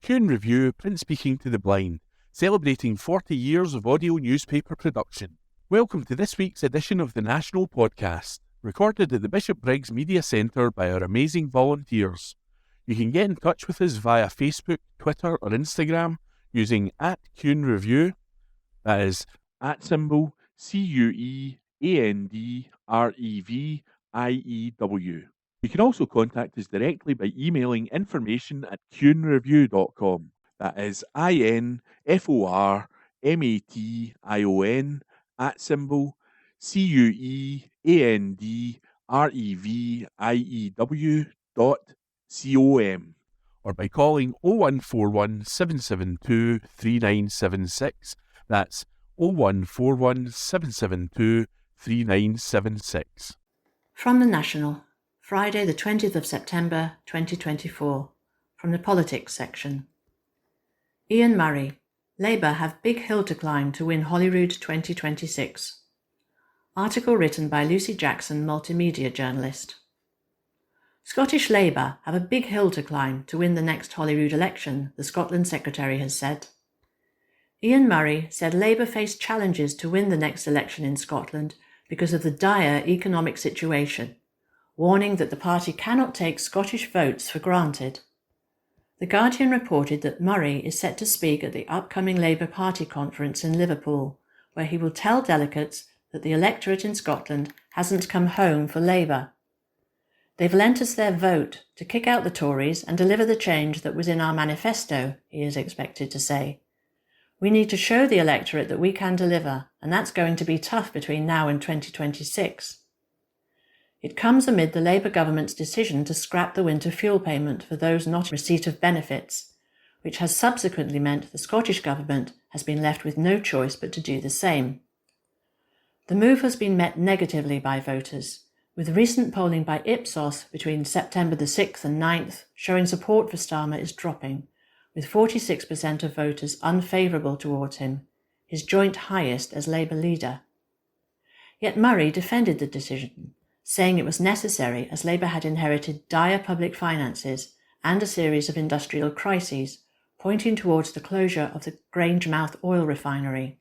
Q Review, print speaking to the blind, celebrating 40 years of audio newspaper production. Welcome to this week's edition of the National Podcast, recorded at the Bishop Briggs Media Centre by our amazing volunteers. You can get in touch with us via Facebook, Twitter or Instagram using @CuneReview, that is @CuandReview. You can also contact us directly by emailing information@cunereview.com. That is INFORMATION @CuandReview.com, or by calling 0141 772 3976. That's 0141 772 3976. From the National, Friday the 20th of September 2024, from the Politics section. Ian Murray, Labour have big hill to climb to win Holyrood 2026. Article written by Lucy Jackson, multimedia journalist. Scottish Labour have a big hill to climb to win the next Holyrood election, the Scotland Secretary has said. Ian Murray said Labour face challenges to win the next election in Scotland because of the dire economic situation, warning that the party cannot take Scottish votes for granted. The Guardian reported that Murray is set to speak at the upcoming Labour Party conference in Liverpool, where he will tell delegates that the electorate in Scotland hasn't come home for Labour. They've lent us their vote to kick out the Tories and deliver the change that was in our manifesto, he is expected to say. We need to show the electorate that we can deliver, and that's going to be tough between now and 2026. It comes amid the Labour government's decision to scrap the winter fuel payment for those not in receipt of benefits, which has subsequently meant the Scottish government has been left with no choice but to do the same. The move has been met negatively by voters, with recent polling by Ipsos between September the 6th and 9th showing support for Starmer is dropping, with 46% of voters unfavourable towards him, his joint highest as Labour leader. Yet Murray defended the decision, saying it was necessary as Labour had inherited dire public finances and a series of industrial crises, pointing towards the closure of the Grangemouth oil refinery.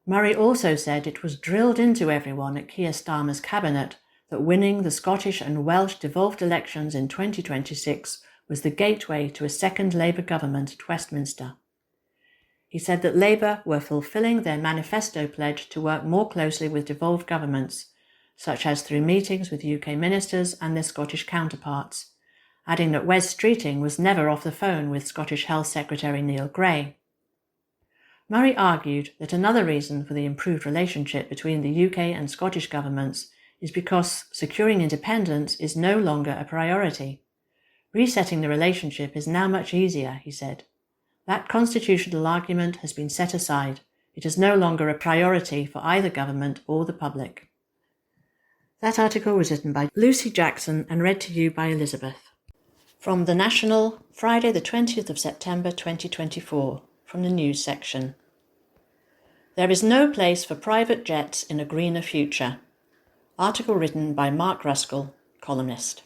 Murray also said it was drilled into everyone at Keir Starmer's cabinet that winning the Scottish and Welsh devolved elections in 2026 was the gateway to a second Labour government at Westminster. He said that Labour were fulfilling their manifesto pledge to work more closely with devolved governments, such as through meetings with UK ministers and their Scottish counterparts, adding that Wes Streeting was never off the phone with Scottish Health Secretary Neil Gray. Murray argued that another reason for the improved relationship between the UK and Scottish governments is because securing independence is no longer a priority. Resetting the relationship is now much easier, he said. That constitutional argument has been set aside. It is no longer a priority for either government or the public. That article was written by Lucy Jackson and read to you by Elizabeth. From the National, Friday the 20th of September 2024, from the news section. There is no place for private jets in a greener future. Article written by Mark Ruskell, columnist.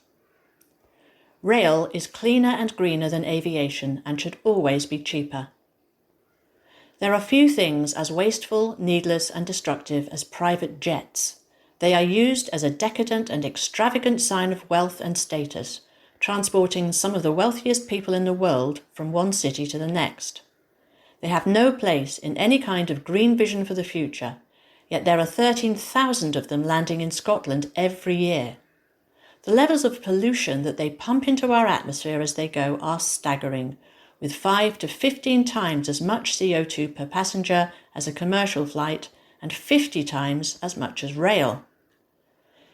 Rail is cleaner and greener than aviation and should always be cheaper. There are few things as wasteful, needless and destructive as private jets. They are used as a decadent and extravagant sign of wealth and status, transporting some of the wealthiest people in the world from one city to the next. They have no place in any kind of green vision for the future, yet there are 13,000 of them landing in Scotland every year. The levels of pollution that they pump into our atmosphere as they go are staggering, with 5 to 15 times as much CO2 per passenger as a commercial flight and 50 times as much as rail.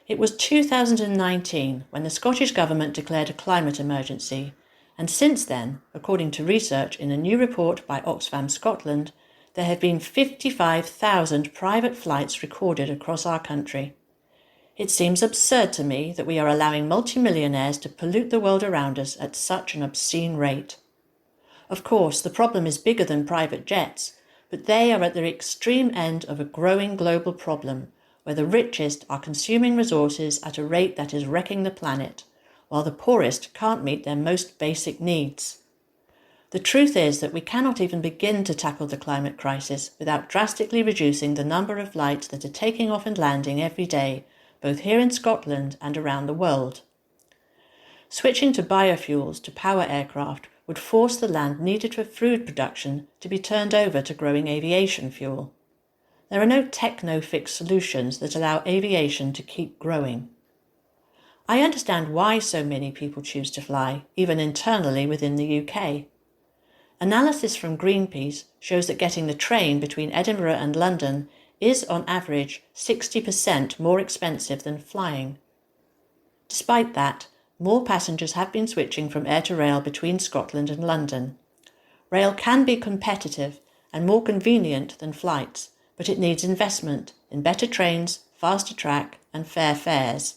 It was 2019 when the Scottish Government declared a climate emergency, and since then, according to research in a new report by Oxfam Scotland, there have been 55,000 private flights recorded across our country. It seems absurd to me that we are allowing multimillionaires to pollute the world around us at such an obscene rate. Of course, the problem is bigger than private jets, but they are at the extreme end of a growing global problem, where the richest are consuming resources at a rate that is wrecking the planet, while the poorest can't meet their most basic needs. The truth is that we cannot even begin to tackle the climate crisis without drastically reducing the number of flights that are taking off and landing every day, both here in Scotland and around the world. Switching to biofuels to power aircraft would force the land needed for food production to be turned over to growing aviation fuel. There are no techno-fix solutions that allow aviation to keep growing. I understand why so many people choose to fly, even internally within the UK. Analysis from Greenpeace shows that getting the train between Edinburgh and London is on average 60% more expensive than flying. Despite that, more passengers have been switching from air to rail between Scotland and London. Rail can be competitive and more convenient than flights, but it needs investment in better trains, faster track and fair fares.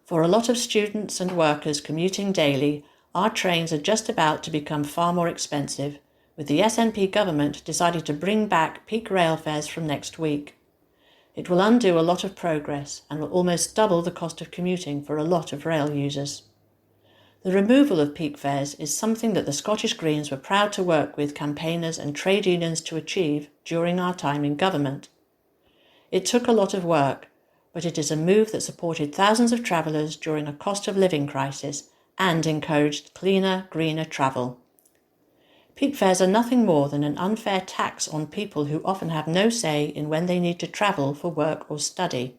For a lot of students and workers commuting daily, our trains are just about to become far more expensive, with the SNP government deciding to bring back peak rail fares from next week. It will undo a lot of progress and will almost double the cost of commuting for a lot of rail users. The removal of peak fares is something that the Scottish Greens were proud to work with campaigners and trade unions to achieve during our time in government. It took a lot of work, but it is a move that supported thousands of travellers during a cost of living crisis and encouraged cleaner, greener travel. Peak fares are nothing more than an unfair tax on people who often have no say in when they need to travel for work or study.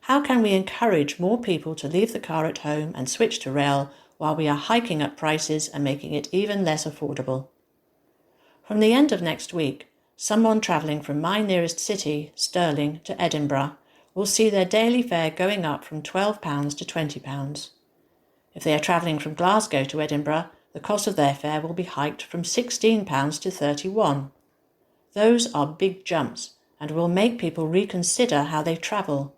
How can we encourage more people to leave the car at home and switch to rail while we are hiking up prices and making it even less affordable? From the end of next week, someone travelling from my nearest city, Stirling, to Edinburgh will see their daily fare going up from £12 to £20. If they are travelling from Glasgow to Edinburgh, the cost of their fare will be hiked from £16 to £31. Those are big jumps and will make people reconsider how they travel.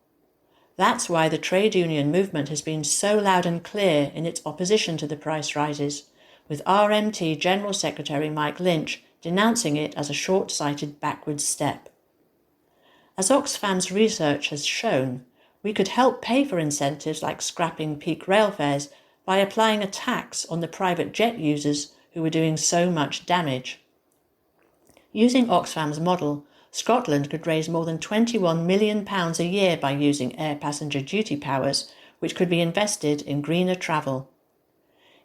That's why the trade union movement has been so loud and clear in its opposition to the price rises, with RMT General Secretary Mike Lynch denouncing it as a short-sighted backwards step. As Oxfam's research has shown, we could help pay for incentives like scrapping peak rail fares by applying a tax on the private jet users who were doing so much damage. Using Oxfam's model, Scotland could raise more than £21 million a year by using air passenger duty powers, which could be invested in greener travel.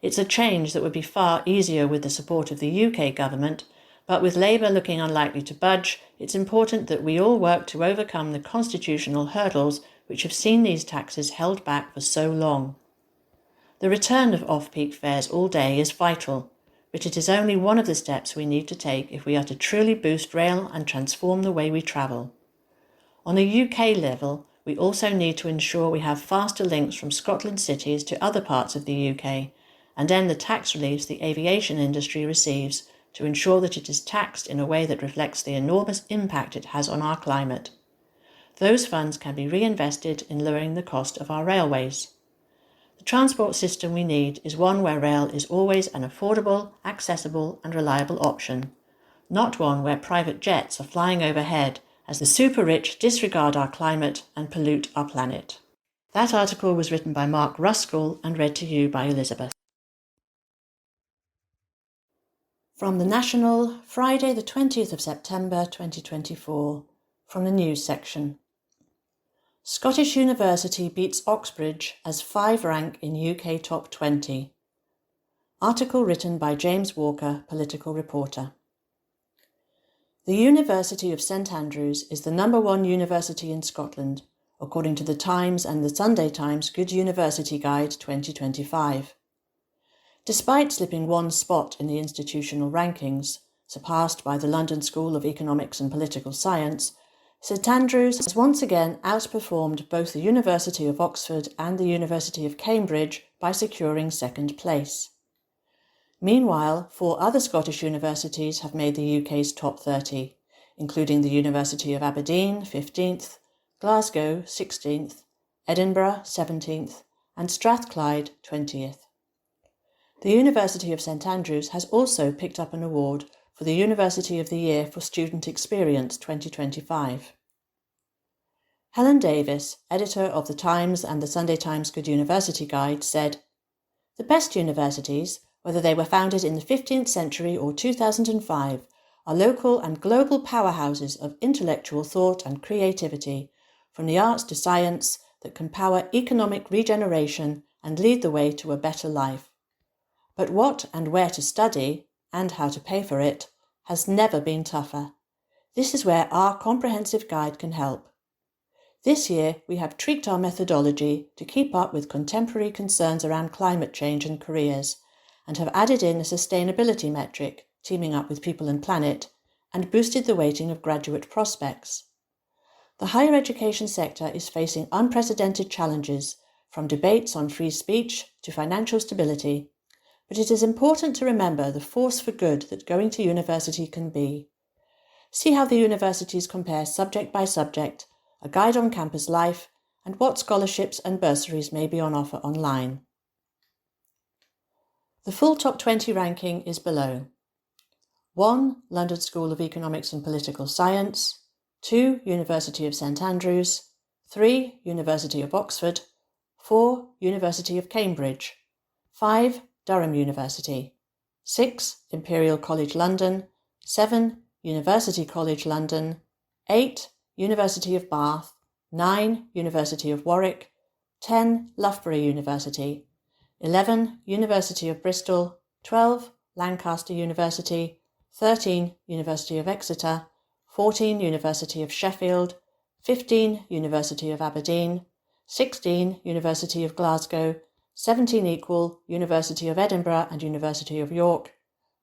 It's a change that would be far easier with the support of the UK government, but with Labour looking unlikely to budge, it's important that we all work to overcome the constitutional hurdles which have seen these taxes held back for so long. The return of off-peak fares all day is vital, but it is only one of the steps we need to take if we are to truly boost rail and transform the way we travel. On a UK level, we also need to ensure we have faster links from Scotland cities to other parts of the UK, and end the tax reliefs the aviation industry receives to ensure that it is taxed in a way that reflects the enormous impact it has on our climate. Those funds can be reinvested in lowering the cost of our railways. The transport system we need is one where rail is always an affordable, accessible and reliable option, not one where private jets are flying overhead as the super-rich disregard our climate and pollute our planet. That article was written by Mark Ruskell and read to you by Elizabeth. From the National, Friday the 20th of September 2024, from the news section. Scottish University beats Oxbridge as 5 rank in UK top 20. Article written by James Walker, political reporter. The University of St Andrews is the #1 university in Scotland, according to the Times and the Sunday Times Good University Guide 2025. Despite slipping 1 spot in the institutional rankings, surpassed by the London School of Economics and Political Science, St Andrews has once again outperformed both the University of Oxford and the University of Cambridge by securing 2nd place. Meanwhile, 4 other Scottish universities have made the UK's top 30, including the University of Aberdeen 15th, Glasgow 16th, Edinburgh 17th and Strathclyde 20th. The University of St Andrews has also picked up an award for the University of the Year for Student Experience 2025. Helen Davis, editor of the Times and the Sunday Times Good University Guide, said, "The best universities, whether they were founded in the 15th century or 2005, are local and global powerhouses of intellectual thought and creativity, from the arts to science, that can power economic regeneration and lead the way to a better life. But what and where to study, and how to pay for it, has never been tougher. This is where our comprehensive guide can help. This year, we have tweaked our methodology to keep up with contemporary concerns around climate change and careers, and have added in a sustainability metric, teaming up with People and Planet, and boosted the weighting of graduate prospects. The higher education sector is facing unprecedented challenges, from debates on free speech to financial stability, but it is important to remember the force for good that going to university can be. See how the universities compare subject by subject, a guide on campus life, and what scholarships and bursaries may be on offer online. The full top 20 ranking is below. 1. London School of Economics and Political Science. 2. University of St Andrews. 3. University of Oxford. 4. University of Cambridge. 5. Durham University. 6. Imperial College London. 7. University College London. 8. University of Bath. 9. University of Warwick. 10. Loughborough University. 11. University of Bristol. 12. Lancaster University. 13. University of Exeter. 14. University of Sheffield. 15. University of Aberdeen. 16. University of Glasgow. 17 equal University of Edinburgh and University of York.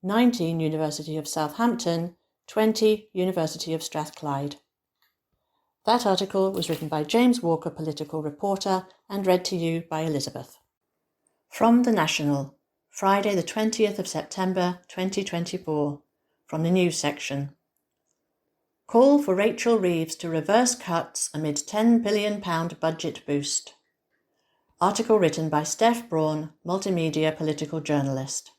19. University of Southampton. 20. University of Strathclyde. That article was written by James Walker, political reporter, and read to you by Elizabeth. From The National, Friday the 20th of September 2024, from the news section. Call for Rachel Reeves to reverse cuts amid £10 billion budget boost. Article written by Steph Braun, multimedia political journalist.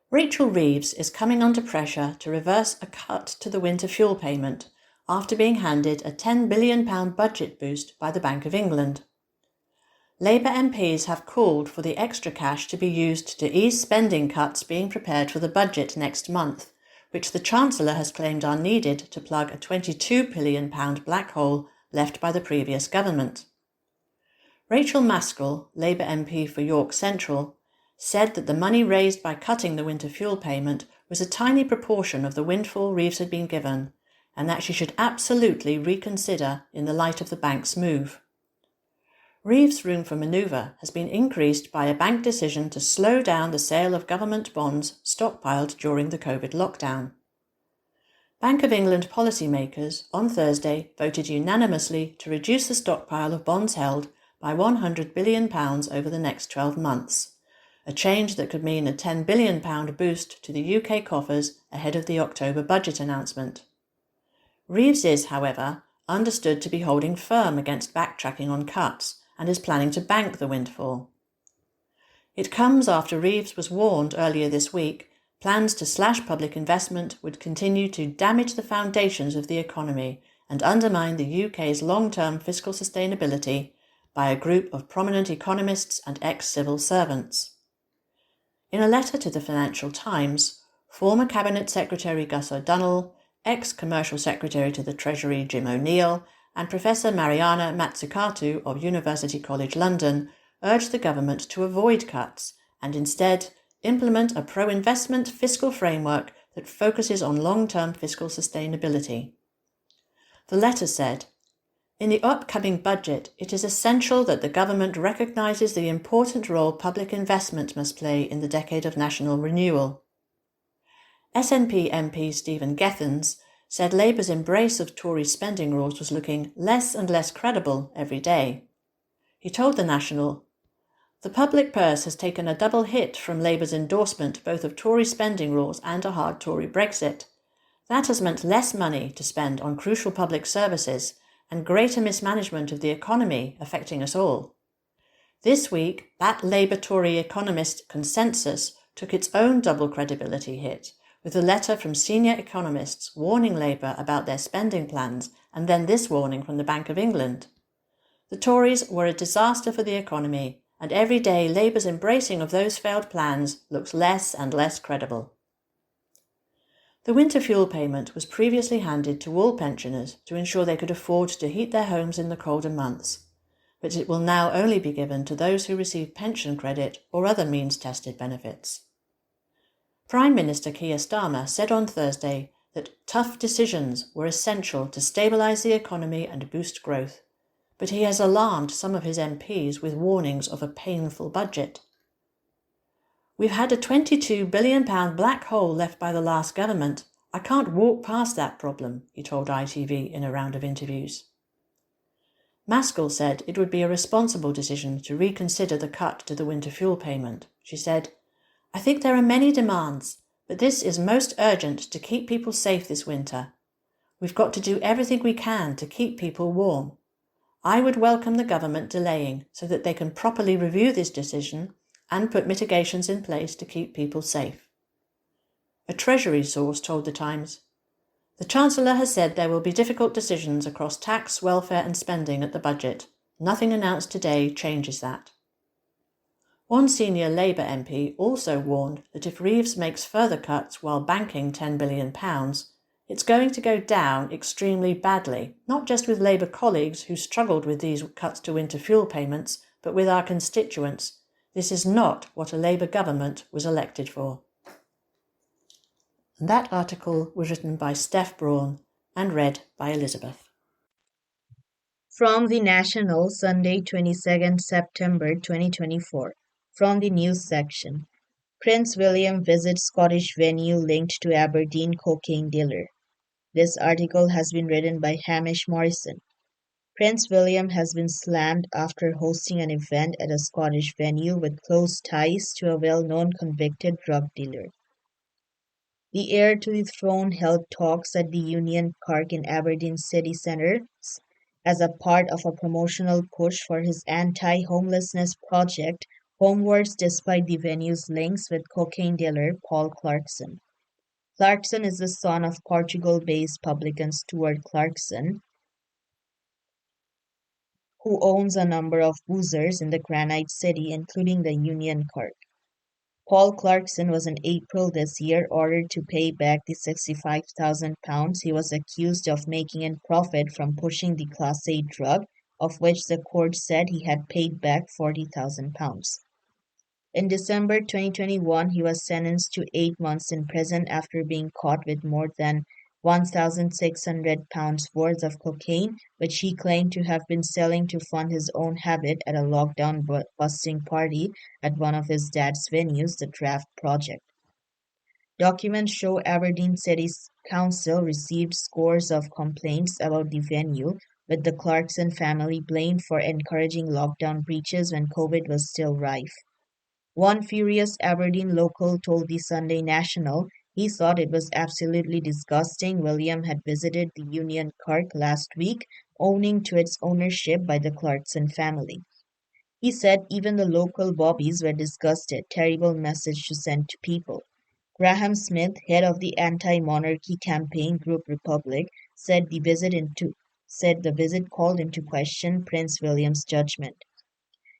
Rachel Reeves is coming under pressure to reverse a cut to the winter fuel payment after being handed a £10 billion budget boost by the Bank of England. Labour MPs have called for the extra cash to be used to ease spending cuts being prepared for the budget next month, which the Chancellor has claimed are needed to plug a £22 billion black hole left by the previous government. Rachel Maskell, Labour MP for York Central, said that the money raised by cutting the winter fuel payment was a tiny proportion of the windfall Reeves had been given, and that she should absolutely reconsider in the light of the bank's move. Reeves' room for manoeuvre has been increased by a bank decision to slow down the sale of government bonds stockpiled during the COVID lockdown. Bank of England policymakers on Thursday voted unanimously to reduce the stockpile of bonds held by £100 billion over the next 12 months, a change that could mean a £10 billion boost to the UK coffers ahead of the October budget announcement. Reeves is, however, understood to be holding firm against backtracking on cuts and is planning to bank the windfall. It comes after Reeves was warned earlier this week plans to slash public investment would continue to damage the foundations of the economy and undermine the UK's long-term fiscal sustainability by a group of prominent economists and ex-civil servants. In a letter to the Financial Times, former Cabinet Secretary Gus O'Donnell, ex-Commercial Secretary to the Treasury Jim O'Neill, and Professor Mariana Mazzucato of University College London urged the government to avoid cuts and instead implement a pro-investment fiscal framework that focuses on long-term fiscal sustainability. The letter said, "In the upcoming budget, it is essential that the government recognises the important role public investment must play in the decade of national renewal." SNP MP Stephen Gethens said Labour's embrace of Tory spending rules was looking less and less credible every day. He told The National, "The public purse has taken a double hit from Labour's endorsement both of Tory spending rules and a hard Tory Brexit. That has meant less money to spend on crucial public services and greater mismanagement of the economy affecting us all. This week, that Labour-Tory economist consensus took its own double credibility hit, with a letter from senior economists warning Labour about their spending plans and then this warning from the Bank of England. The Tories were a disaster for the economy and every day Labour's embracing of those failed plans looks less and less credible. The winter fuel payment was previously handed to all pensioners to ensure they could afford to heat their homes in the colder months, but it will now only be given to those who receive pension credit or other means-tested benefits. Prime Minister Keir Starmer said on Thursday that tough decisions were essential to stabilise the economy and boost growth, but he has alarmed some of his MPs with warnings of a painful budget. We've had a £22 billion black hole left by the last government. I can't walk past that problem, he told ITV in a round of interviews. Maskell said it would be a responsible decision to reconsider the cut to the winter fuel payment. She said, "I think there are many demands, but this is most urgent to keep people safe this winter. We've got to do everything we can to keep people warm. I would welcome the government delaying so that they can properly review this decision and put mitigations in place to keep people safe." A Treasury source told The Times, "The Chancellor has said there will be difficult decisions across tax, welfare and spending at the budget. Nothing announced today changes that." One senior Labour MP also warned that if Reeves makes further cuts while banking £10 billion, it's going to go down extremely badly, not just with Labour colleagues who struggled with these cuts to winter fuel payments, but with our constituents. This is not what a Labour government was elected for. And that article was written by Steph Braun and read by Elizabeth. From the National, Sunday, 22nd September 2024. From the news section. Prince William visits Scottish venue linked to Aberdeen cocaine dealer. This article has been written by Hamish Morrison. Prince William has been slammed after hosting an event at a Scottish venue with close ties to a well-known convicted drug dealer. The heir to the throne held talks at the Union Kirk in Aberdeen city centre as a part of a promotional push for his anti-homelessness project, Homewards, despite the venue's links with cocaine dealer Paul Clarkson. Clarkson is the son of Portugal-based publican Stuart Clarkson, who owns a number of boozers in the Granite City, including the Union Kirk. Paul Clarkson was in April this year ordered to pay back the £65,000 he was accused of making in profit from pushing the Class A drug, of which the court said he had paid back £40,000. In December 2021, he was sentenced to 8 months in prison after being caught with more than £1,600 worth of cocaine, which he claimed to have been selling to fund his own habit at a lockdown busting party at one of his dad's venues, the Draft Project. Documents show Aberdeen City Council received scores of complaints about the venue, with the Clarkson family blamed for encouraging lockdown breaches when COVID was still rife. One furious Aberdeen local told the Sunday National he thought it was absolutely disgusting William had visited the Union Kirk last week, owning to its ownership by the Clarkson family. He said even the local bobbies were disgusted, terrible message to send to people. Graham Smith, head of the anti-monarchy campaign group Republic, said the visit called into question Prince William's judgment.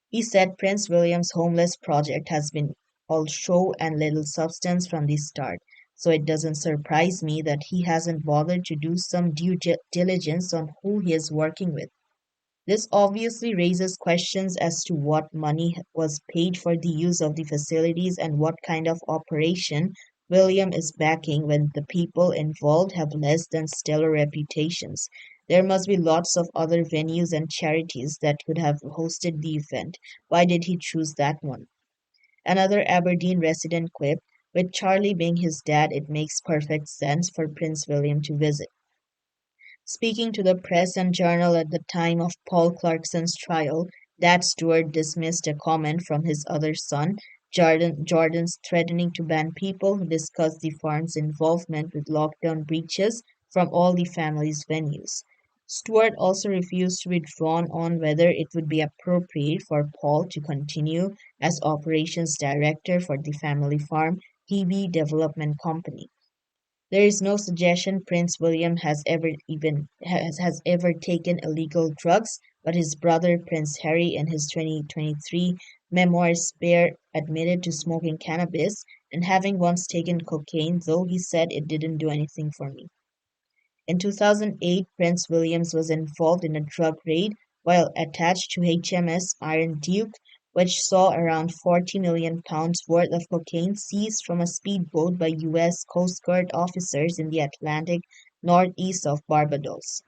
He said Prince William's homeless project has been all show and little substance from the start, so it doesn't surprise me that he hasn't bothered to do some due diligence on who he is working with. This obviously raises questions as to what money was paid for the use of the facilities and what kind of operation William is backing when the people involved have less than stellar reputations. There must be lots of other venues and charities that could have hosted the event. Why did he choose that one? Another Aberdeen resident quipped, with Charlie being his dad, it makes perfect sense for Prince William to visit. Speaking to the press and journal at the time of Paul Clarkson's trial, Dad Stewart dismissed a comment from his other son, Jordan's threatening to ban people who discuss the farm's involvement with lockdown breaches from all the family's venues. Stewart also refused to be drawn on whether it would be appropriate for Paul to continue as operations director for the family farm, Hebe Development Company. There is no suggestion Prince William has ever taken illegal drugs, but his brother Prince Harry in his 2023 Memoir Spare admitted to smoking cannabis and having once taken cocaine, though he said it didn't do anything for me. In 2008, Prince Williams was involved in a drug raid while attached to HMS Iron Duke, which saw around £40 million worth of cocaine seized from a speedboat by U.S. Coast Guard officers in the Atlantic northeast of Barbados.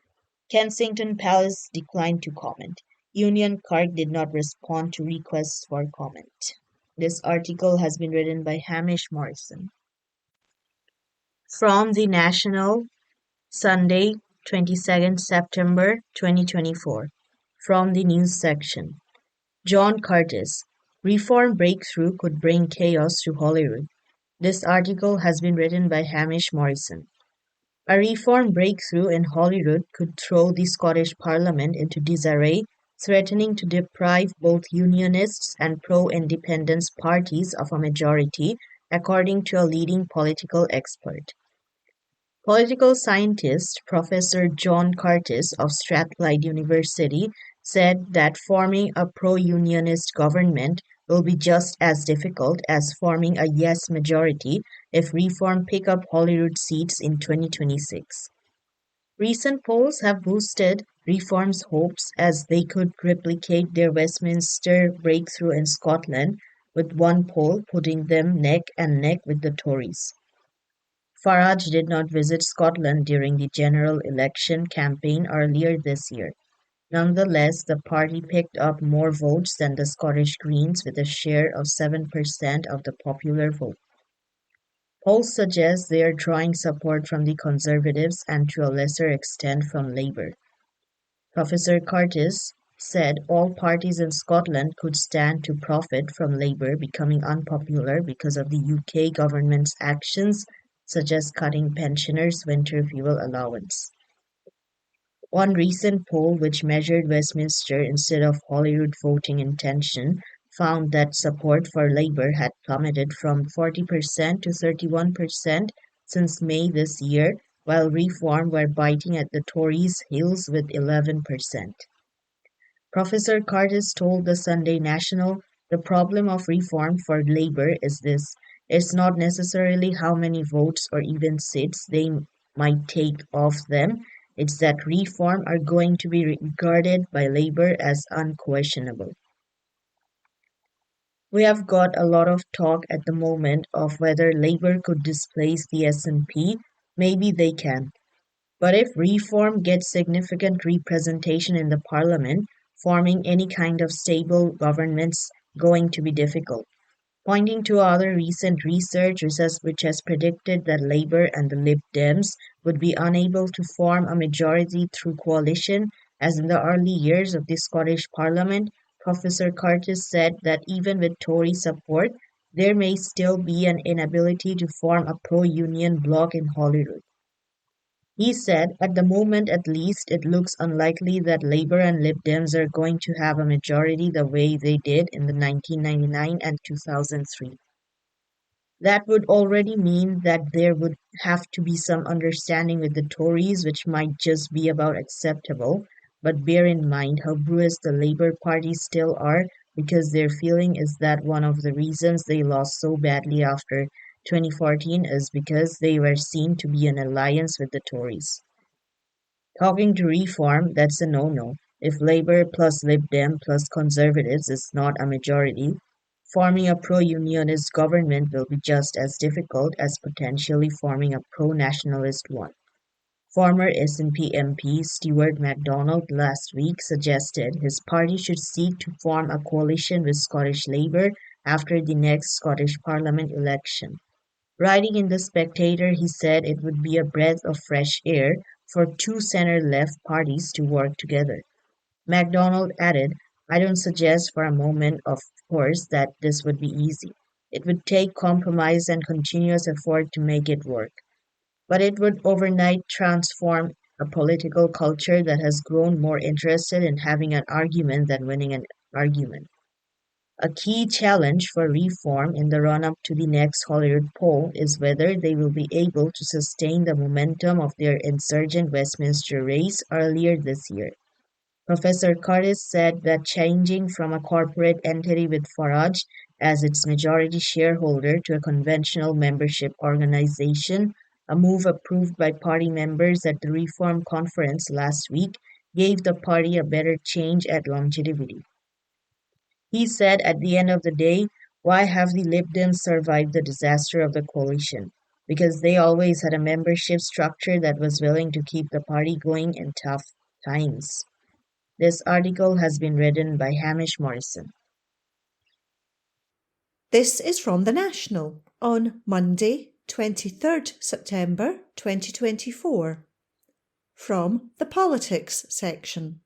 Kensington Palace declined to comment. Union Kirk did not respond to requests for comment. This article has been written by Hamish Morrison. From the National, Sunday, 22nd September 2024. From the news section. John Curtis. Reform breakthrough could bring chaos to Holyrood. This article has been written by Hamish Morrison. A reform breakthrough in Holyrood could throw the Scottish Parliament into disarray, threatening to deprive both Unionists and pro-independence parties of a majority, according to a leading political expert. Political scientist Professor John Curtis of Strathclyde University said that forming a pro-unionist government will be just as difficult as forming a yes majority if Reform pick up Holyrood seats in 2026. Recent polls have boosted Reform's hopes as they could replicate their Westminster breakthrough in Scotland, with one poll putting them neck and neck with the Tories. Farage did not visit Scotland during the general election campaign earlier this year. Nonetheless, the party picked up more votes than the Scottish Greens with a share of 7% of the popular vote. Polls suggest they are drawing support from the Conservatives and to a lesser extent from Labour. Professor Curtis said all parties in Scotland could stand to profit from Labour becoming unpopular because of the UK government's actions, such as cutting pensioners' winter fuel allowance. One recent poll, which measured Westminster instead of Holyrood voting intention, found that support for Labour had plummeted from 40% to 31% since May this year, while Reform were biting at the Tories' heels with 11%. Professor Curtis told the Sunday National, "The problem of Reform for Labour is this: it's not necessarily how many votes or even seats they might take off them, it's that Reform are going to be regarded by Labour as unquestionable." We have got a lot of talk at the moment of whether Labour could displace the SNP. Maybe they can. But if Reform gets significant representation in the Parliament, forming any kind of stable government's going to be difficult. Pointing to other recent research which has predicted that Labour and the Lib Dems would be unable to form a majority through coalition, as in the early years of the Scottish Parliament, Professor Curtis said that even with Tory support, there may still be an inability to form a pro-union bloc in Holyrood. He said, "At the moment at least, it looks unlikely that Labour and Lib Dems are going to have a majority the way they did in the 1999 and 2003. That would already mean that there would have to be some understanding with the Tories, which might just be about acceptable, but bear in mind how bruised the Labour Party still are, because their feeling is that one of the reasons they lost so badly after 2014 is because they were seen to be in alliance with the Tories. Talking to Reform, that's a no-no. If Labour plus Lib Dem plus Conservatives is not a majority, forming a pro-unionist government will be just as difficult as potentially forming a pro-nationalist one. Former SNP MP Stuart MacDonald last week suggested his party should seek to form a coalition with Scottish Labour after the next Scottish Parliament election. Writing in The Spectator, he said it would be a breath of fresh air for two centre-left parties to work together. MacDonald added, "I don't suggest for a moment, of course, that this would be easy. It would take compromise and continuous effort to make it work. But it would overnight transform a political culture that has grown more interested in having an argument than winning an argument." A key challenge for Reform in the run-up to the next Holyrood poll is whether they will be able to sustain the momentum of their insurgent Westminster race earlier this year. Professor Curtis said that changing from a corporate entity with Farage as its majority shareholder to a conventional membership organization, a move approved by party members at the Reform Conference last week, gave the party a better change at longevity. He said at the end of the day, why have the Lib Dems survived the disaster of the coalition? Because they always had a membership structure that was willing to keep the party going in tough times. This article has been written by Hamish Morrison. This is from The National on Monday, 23rd September 2024. From the Politics section.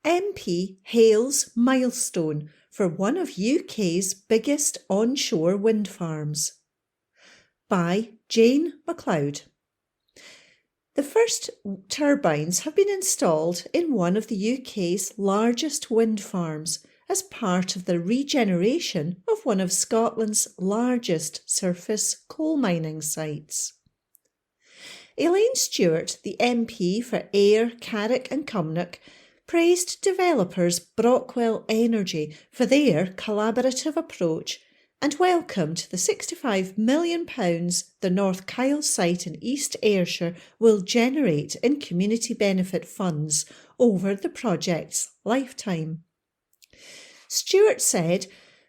MP hails milestone for one of UK's biggest onshore wind farms. By Jane MacLeod. The first turbines have been installed in one of the UK's largest wind farms as part of the regeneration of one of Scotland's largest surface coal mining sites. Elaine Stewart, the MP for Ayr, Carrick and Cumnock, praised developers Brockwell Energy for their collaborative approach and welcomed the £65 million the North Kyle site in East Ayrshire will generate in community benefit funds over the project's lifetime. Stewart said,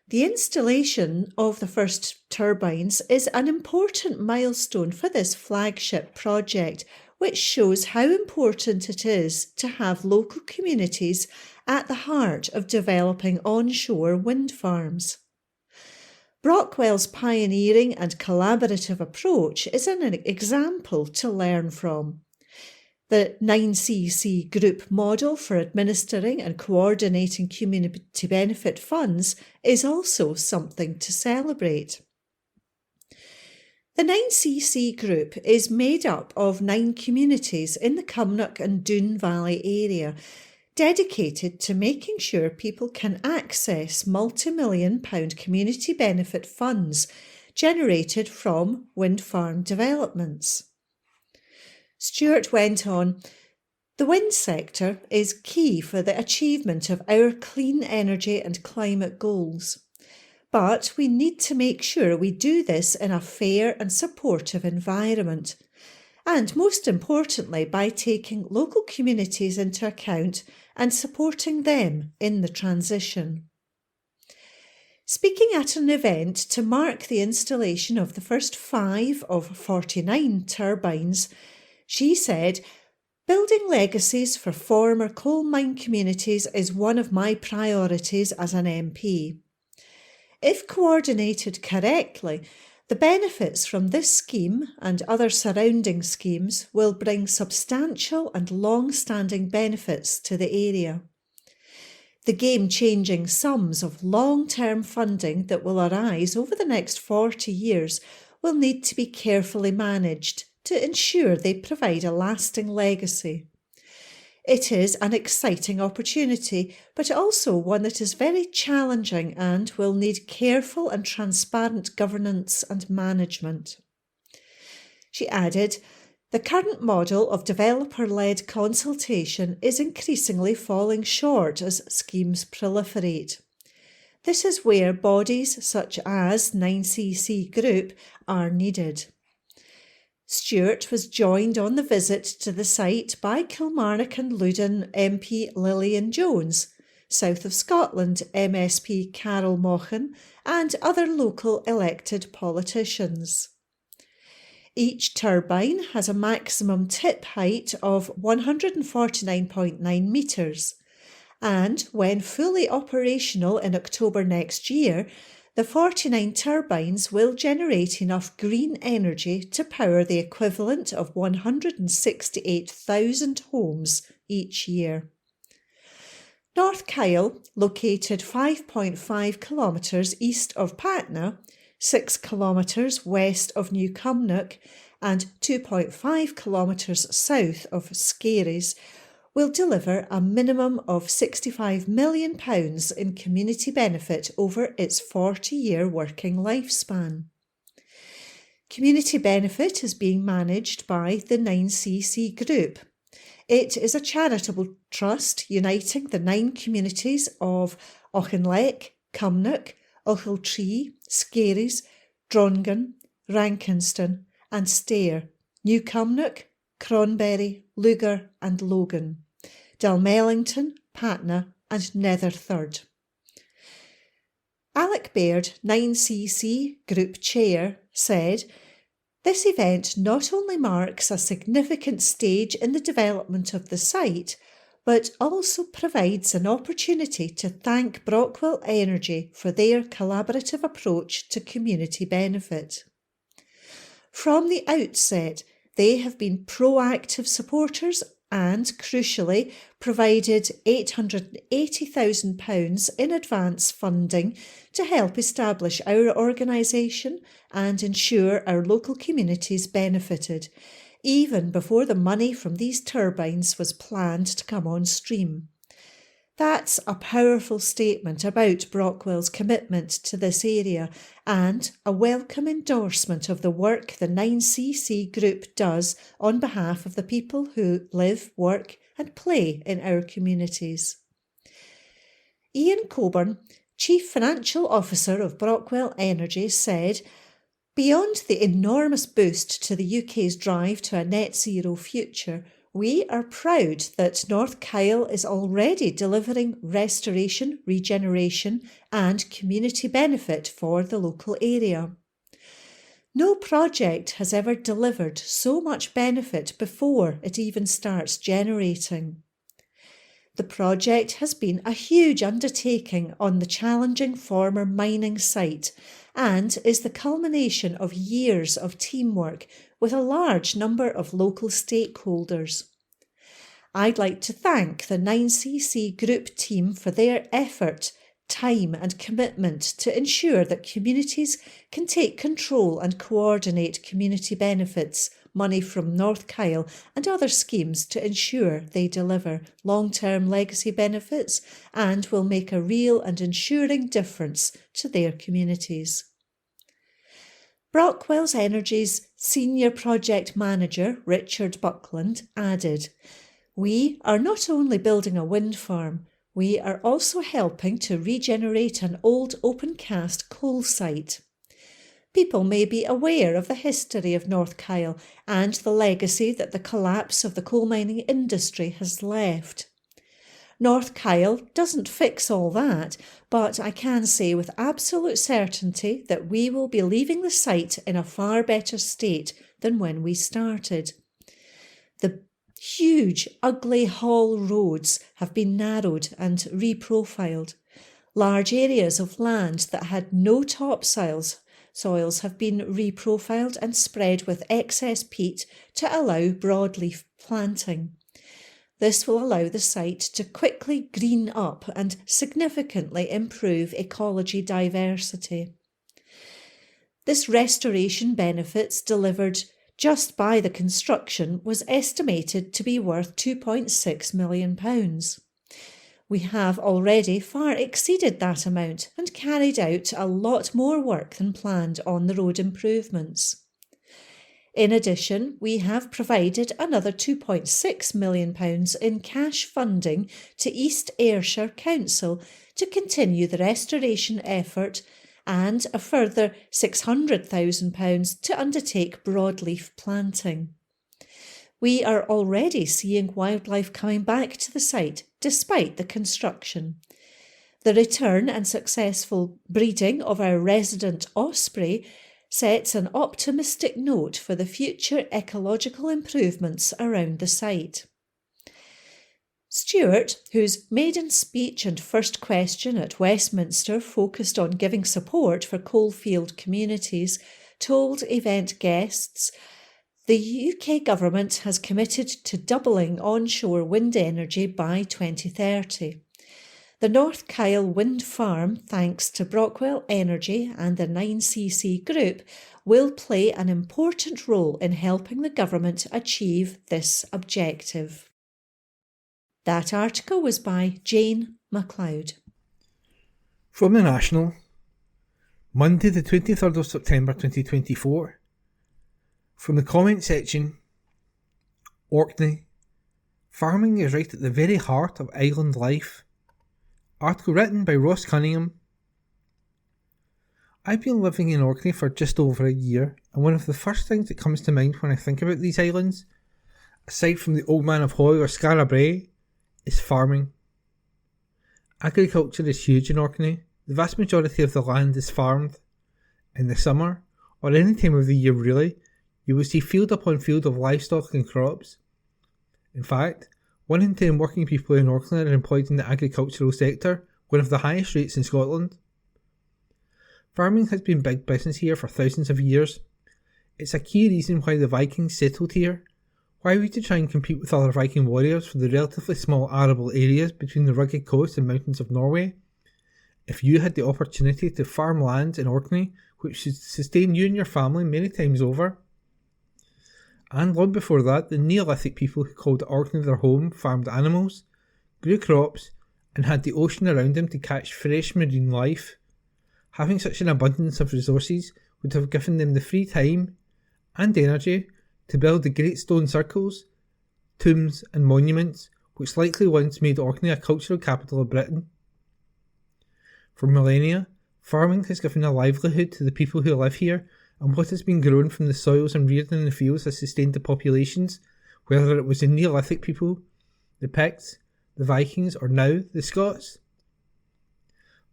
the installation of the first turbines is an important milestone for this flagship project, which shows how important it is to have local communities at the heart of developing onshore wind farms. Brockwell's pioneering and collaborative approach is an example to learn from. The 9cc group model for administering and coordinating community benefit funds is also something to celebrate. The 9cc group is made up of 9 communities in the Cumnock and Doon Valley area, dedicated to making sure people can access multi-million-pound community benefit funds generated from wind farm developments. Stewart went on, the wind sector is key for the achievement of our clean energy and climate goals. But we need to make sure we do this in a fair and supportive environment. And most importantly, by taking local communities into account and supporting them in the transition. Speaking at an event to mark the installation of the first 5 of 49 turbines, she said, building legacies for former coal mine communities is one of my priorities as an MP. If coordinated correctly, the benefits from this scheme and other surrounding schemes will bring substantial and long-standing benefits to the area. The game-changing sums of long-term funding that will arise over the next 40 years will need to be carefully managed to ensure they provide a lasting legacy. It is an exciting opportunity, but also one that is very challenging and will need careful and transparent governance and management. She added, the current model of developer-led consultation is increasingly falling short as schemes proliferate. This is where bodies such as 9cc Group are needed. Stewart was joined on the visit to the site by Kilmarnock and Loudon MP Lillian Jones, South of Scotland MSP Carol Mochan and other local elected politicians. Each turbine has a maximum tip height of 149.9 metres, and when fully operational in October next year, the 49 turbines will generate enough green energy to power the equivalent of 168,000 homes each year. North Kyle, located 5.5 kilometres east of Patna, 6 kilometres west of New Cumnock and 2.5 kilometres south of Skerries, will deliver a minimum of £65 million in community benefit over its 40-year working lifespan. Community benefit is being managed by the 9cc Group. It is a charitable trust uniting the 9 communities of Auchinleck, Cumnock, Ochiltree, Skerries, Drongan, Rankenston and Stair, New Cumnock, Cronberry, Lugar and Logan, Dalmellington, Patna and Netherthird. Alec Baird, 9cc Group Chair, said, "This event not only marks a significant stage in the development of the site, but also provides an opportunity to thank Brockwell Energy for their collaborative approach to community benefit. From the outset, they have been proactive supporters and, crucially, provided £880,000 in advance funding to help establish our organisation and ensure our local communities benefited, even before the money from these turbines was planned to come on stream. That's a powerful statement about Brockwell's commitment to this area and a welcome endorsement of the work the 9cc Group does on behalf of the people who live, work and play in our communities." Ian Coburn, Chief Financial Officer of Brockwell Energy, said, "Beyond the enormous boost to the UK's drive to a net zero future, we are proud that North Kyle is already delivering restoration, regeneration and community benefit for the local area. No project has ever delivered so much benefit before it even starts generating. The project has been a huge undertaking on the challenging former mining site and is the culmination of years of teamwork with a large number of local stakeholders. I'd like to thank the 9cc Group team for their effort, time and commitment to ensure that communities can take control and coordinate community benefits, money from North Kyle and other schemes to ensure they deliver long-term legacy benefits and will make a real and ensuring difference to their communities." Brockwell's Energy's Senior Project Manager, Richard Buckland, added, "We are not only building a wind farm, we are also helping to regenerate an old open-cast coal site. People may be aware of the history of North Kyle and the legacy that the collapse of the coal mining industry has left. North Kyle doesn't fix all that, but I can say with absolute certainty that we will be leaving the site in a far better state than when we started. The huge, ugly haul roads have been narrowed and reprofiled. Large areas of land that had no topsoils have been reprofiled and spread with excess peat to allow broadleaf planting. This will allow the site to quickly green up and significantly improve ecology diversity. This restoration benefits delivered just by the construction was estimated to be worth £2.6 million. We have already far exceeded that amount and carried out a lot more work than planned on the road improvements. In addition, we have provided another £2.6 million in cash funding to East Ayrshire Council to continue the restoration effort and a further £600,000 to undertake broadleaf planting. We are already seeing wildlife coming back to the site despite the construction. The return and successful breeding of our resident osprey sets an optimistic note for the future ecological improvements around the site. Stuart, whose maiden speech and first question at Westminster focused on giving support for coalfield communities, told event guests, "The UK government has committed to doubling onshore wind energy by 2030. The North Kyle wind farm, thanks to Brockwell Energy and the 9cc Group, will play an important role in helping the government achieve this objective." That article was by Jane MacLeod. From the National, Monday the 23rd of September 2024. From the comment section, Orkney, Farming is right at the very heart of island life. Article written by Ross Cunningham. I've been living in Orkney for just over a year, and one of the first things that comes to mind when I think about these islands, aside from the Old Man of Hoy or Skara Brae, is farming. Agriculture is huge in Orkney. The vast majority of the land is farmed. In the summer, or any time of the year really, you will see field upon field of livestock and crops. In fact, 1 in 10 working people in Orkney are employed in the agricultural sector, one of the highest rates in Scotland. Farming has been big business here for thousands of years. It's a key reason why the Vikings settled here. Why would you try and compete with other Viking warriors for the relatively small arable areas between the rugged coast and mountains of Norway? If you had the opportunity to farm land in Orkney, which should sustain you and your family many times over. And long before that, the Neolithic people who called Orkney their home farmed animals, grew crops, and had the ocean around them to catch fresh marine life. Having such an abundance of resources would have given them the free time and energy to build the great stone circles, tombs and monuments which likely once made Orkney a cultural capital of Britain. For millennia, farming has given a livelihood to the people who live here, and what has been grown from the soils and reared in the fields has sustained the populations, whether it was the Neolithic people, the Picts, the Vikings, or now the Scots.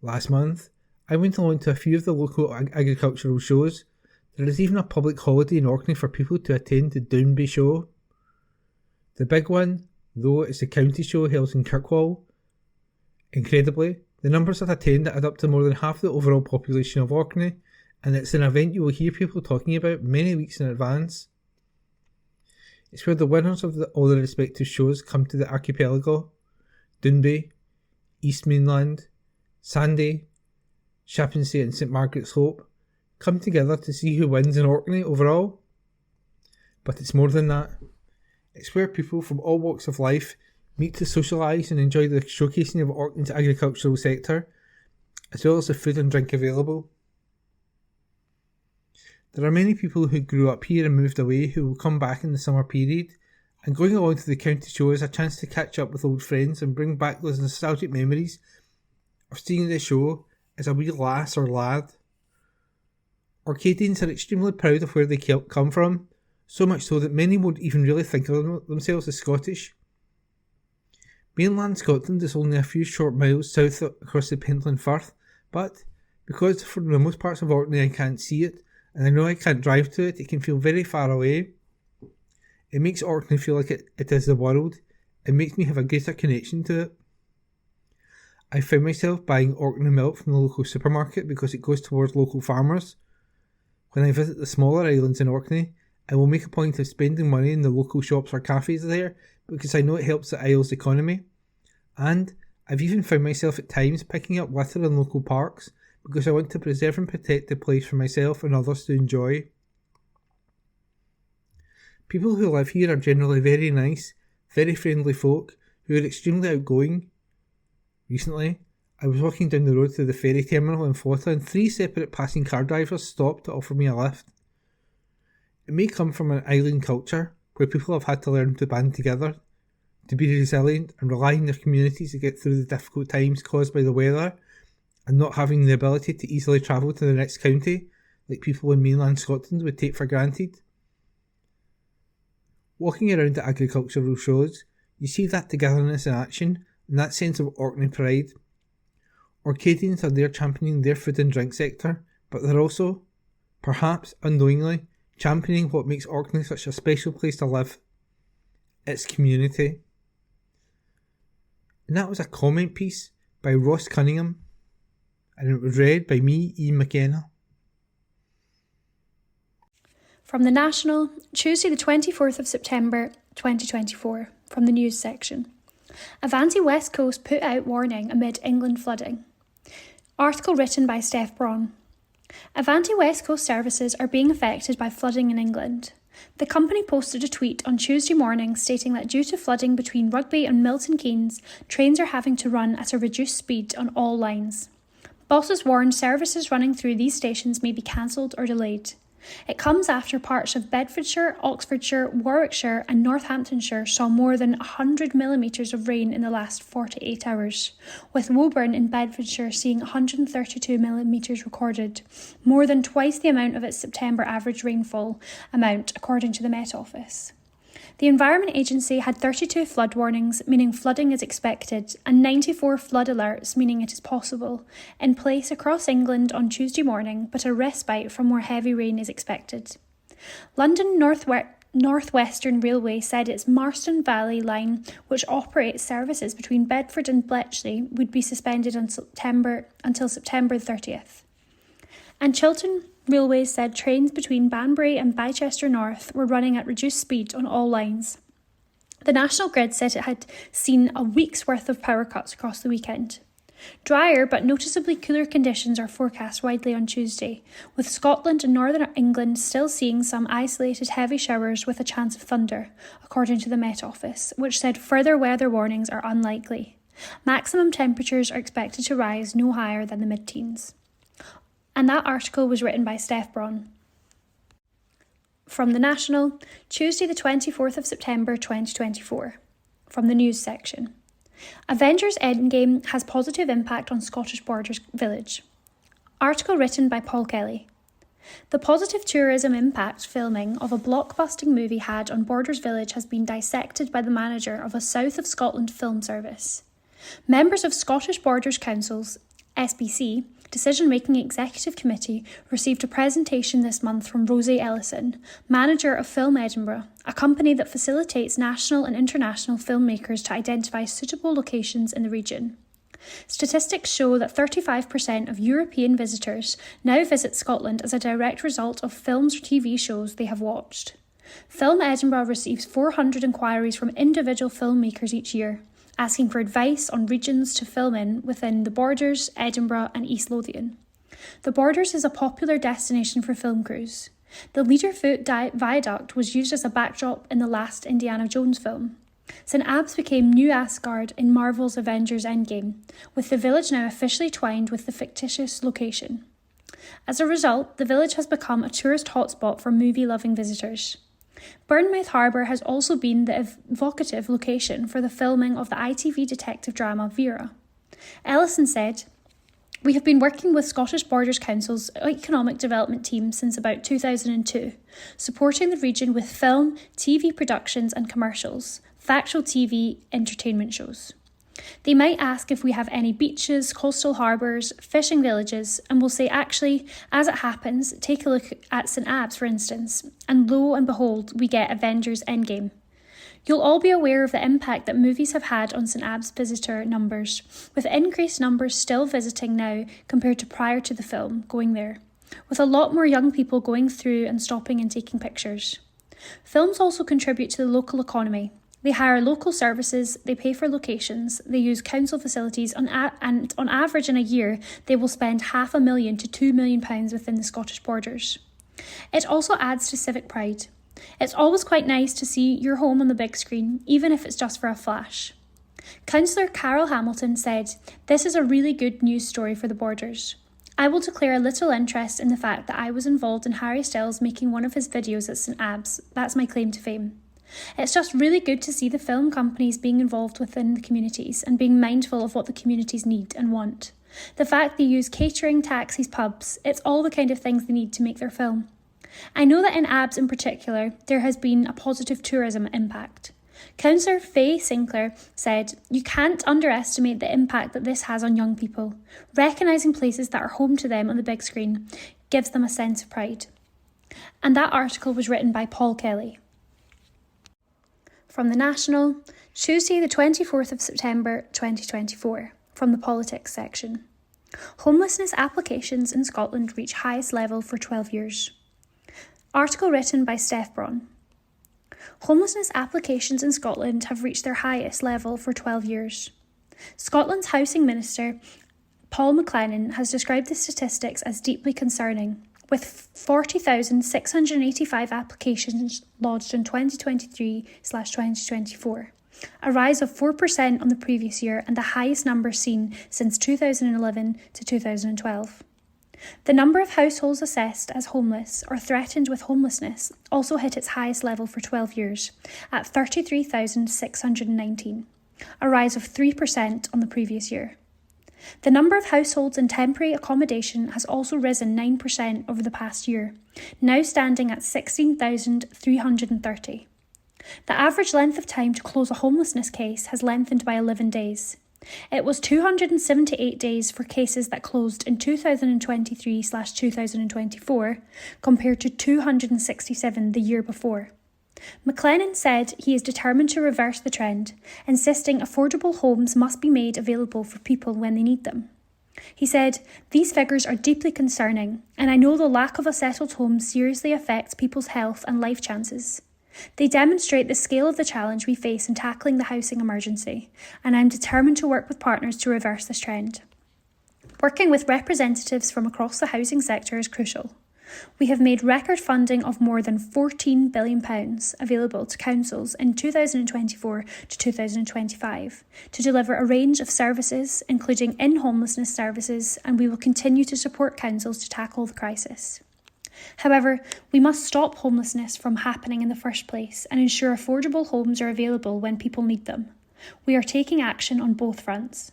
Last month, I went along to a few of the local agricultural shows. There is even a public holiday in Orkney for people to attend the Downby show. The big one, though, is the county show held in Kirkwall. Incredibly, the numbers that attend add up to more than half the overall population of Orkney, and it's an event you will hear people talking about many weeks in advance. It's where the winners of all the respective shows come to the archipelago, Downby, East Mainland, Sandy, Shapinsay and St Margaret's Hope, come together to see who wins in Orkney overall. But it's more than that. It's where people from all walks of life meet to socialise and enjoy the showcasing of Orkney's agricultural sector, as well as the food and drink available. There are many people who grew up here and moved away who will come back in the summer period, and going along to the county show is a chance to catch up with old friends and bring back those nostalgic memories of seeing the show as a wee lass or lad. Orcadians are extremely proud of where they come from, so much so that many won't even really think of themselves as Scottish. Mainland Scotland is only a few short miles south across the Pentland Firth, but because for the most parts of Orkney I can't see it, and I know I can't drive to it, it can feel very far away. It makes Orkney feel like it is the world. It makes me have a greater connection to it. I found myself buying Orkney milk from the local supermarket because it goes towards local farmers. When I visit the smaller islands in Orkney, I will make a point of spending money in the local shops or cafes there because I know it helps the isle's economy. And I've even found myself at times picking up litter in local parks because I want to preserve and protect the place for myself and others to enjoy. People who live here are generally very nice, very friendly folk who are extremely outgoing. Recently, I was walking down the road to the ferry terminal in Fota and 3 separate passing car drivers stopped to offer me a lift. It may come from an island culture where people have had to learn to band together, to be resilient and rely on their communities to get through the difficult times caused by the weather, and not having the ability to easily travel to the next county like people in mainland Scotland would take for granted. Walking around the agricultural shows, you see that togetherness in action and that sense of Orkney pride. Orcadians are there championing their food and drink sector, but they're also, perhaps unknowingly, championing what makes Orkney such a special place to live. Its community. And that was a comment piece by Ross Cunningham, and it was read by me, Ian McKenna. From the National, Tuesday the 24th of September 2024, from the news section. Avanti West Coast put out warning amid England flooding. Article written by Steph Braun. Avanti West Coast services are being affected by flooding in England. The company posted a tweet on Tuesday morning stating that due to flooding between Rugby and Milton Keynes, trains are having to run at a reduced speed on all lines. Bosses warned services running through these stations may be cancelled or delayed. It comes after parts of Bedfordshire, Oxfordshire, Warwickshire and Northamptonshire saw more than 100 millimetres of rain in the last 48 hours, with Woburn in Bedfordshire seeing 132 millimetres recorded, more than twice the amount of its September average rainfall amount, according to the Met Office. The Environment Agency had 32 flood warnings, meaning flooding is expected, and 94 flood alerts, meaning it is possible, in place across England on Tuesday morning, but a respite from more heavy rain is expected. London Northwestern Railway said its Marston Valley line, which operates services between Bedford and Bletchley, would be suspended until September 30th. And Chiltern Railways said trains between Banbury and Bicester North were running at reduced speed on all lines. The National Grid said it had seen a week's worth of power cuts across the weekend. Drier but noticeably cooler conditions are forecast widely on Tuesday, with Scotland and Northern England still seeing some isolated heavy showers with a chance of thunder, according to the Met Office, which said further weather warnings are unlikely. Maximum temperatures are expected to rise no higher than the mid-teens. And that article was written by Steph Braun. From The National, Tuesday the 24th of September 2024. From the news section. Avengers Endgame has positive impact on Scottish Borders Village. Article written by Paul Kelly. The positive tourism impact filming of a blockbusting movie had on Borders Village has been dissected by the manager of a South of Scotland film service. Members of Scottish Borders Council's SBC Decision-Making Executive Committee received a presentation this month from Rosie Ellison, manager of Film Edinburgh, a company that facilitates national and international filmmakers to identify suitable locations in the region. Statistics show that 35% of European visitors now visit Scotland as a direct result of films or TV shows they have watched. Film Edinburgh receives 400 inquiries from individual filmmakers each year, asking for advice on regions to film in within the Borders, Edinburgh and East Lothian. The Borders is a popular destination for film crews. The Leaderfoot Viaduct was used as a backdrop in the last Indiana Jones film. St Abbs became New Asgard in Marvel's Avengers Endgame, with the village now officially twined with the fictitious location. As a result, the village has become a tourist hotspot for movie-loving visitors. Bournemouth Harbour has also been the evocative location for the filming of the ITV detective drama Vera. Ellison said, "We have been working with Scottish Borders Council's economic development team since about 2002, supporting the region with film, TV productions and commercials, factual TV, entertainment shows. They might ask if we have any beaches, coastal harbours, fishing villages, and we'll say actually, as it happens, take a look at St Abbs for instance, and lo and behold, we get Avengers Endgame. You'll all be aware of the impact that movies have had on St Abbs visitor numbers, with increased numbers still visiting now compared to prior to the film going there, with a lot more young people going through and stopping and taking pictures. Films also contribute to the local economy. They hire local services, they pay for locations, they use council facilities, and on average in a year, they will spend £500,000 to £2 million within the Scottish Borders. It also adds to civic pride. It's always quite nice to see your home on the big screen, even if it's just for a flash. Councillor Carol Hamilton said, "This is a really good news story for the Borders. I will declare a little interest in the fact that I was involved in Harry Styles making one of his videos at St Abbs. That's my claim to fame. It's just really good to see the film companies being involved within the communities and being mindful of what the communities need and want. The fact they use catering, taxis, pubs, it's all the kind of things they need to make their film. I know that in Abbs in particular, there has been a positive tourism impact." Councillor Faye Sinclair said, "You can't underestimate the impact that this has on young people. Recognising places that are home to them on the big screen gives them a sense of pride." And that article was written by Paul Kelly. From The National, Tuesday the 24th of September 2024, from the Politics section. Homelessness applications in Scotland reach highest level for 12 years. Article written by Steph Braun. Homelessness applications in Scotland have reached their highest level for 12 years. Scotland's Housing Minister, Paul McLennan, has described the statistics as deeply concerning, with 40,685 applications lodged in 2023/2024, a rise of 4% on the previous year and the highest number seen since 2011 to 2012. The number of households assessed as homeless or threatened with homelessness also hit its highest level for 12 years, at 33,619, a rise of 3% on the previous year. The number of households in temporary accommodation has also risen 9% over the past year, now standing at 16,330. The average length of time to close a homelessness case has lengthened by 11 days. It was 278 days for cases that closed in 2023/2024, compared to 267 the year before. McLennan said he is determined to reverse the trend, insisting affordable homes must be made available for people when they need them. He said, "These figures are deeply concerning, and I know the lack of a settled home seriously affects people's health and life chances. They demonstrate the scale of the challenge we face in tackling the housing emergency, and I am determined to work with partners to reverse this trend." Working with representatives from across the housing sector is crucial. We have made record funding of more than £14 billion available to councils in 2024 to 2025 to deliver a range of services, including in-homelessness services, and we will continue to support councils to tackle the crisis. However, we must stop homelessness from happening in the first place and ensure affordable homes are available when people need them. We are taking action on both fronts.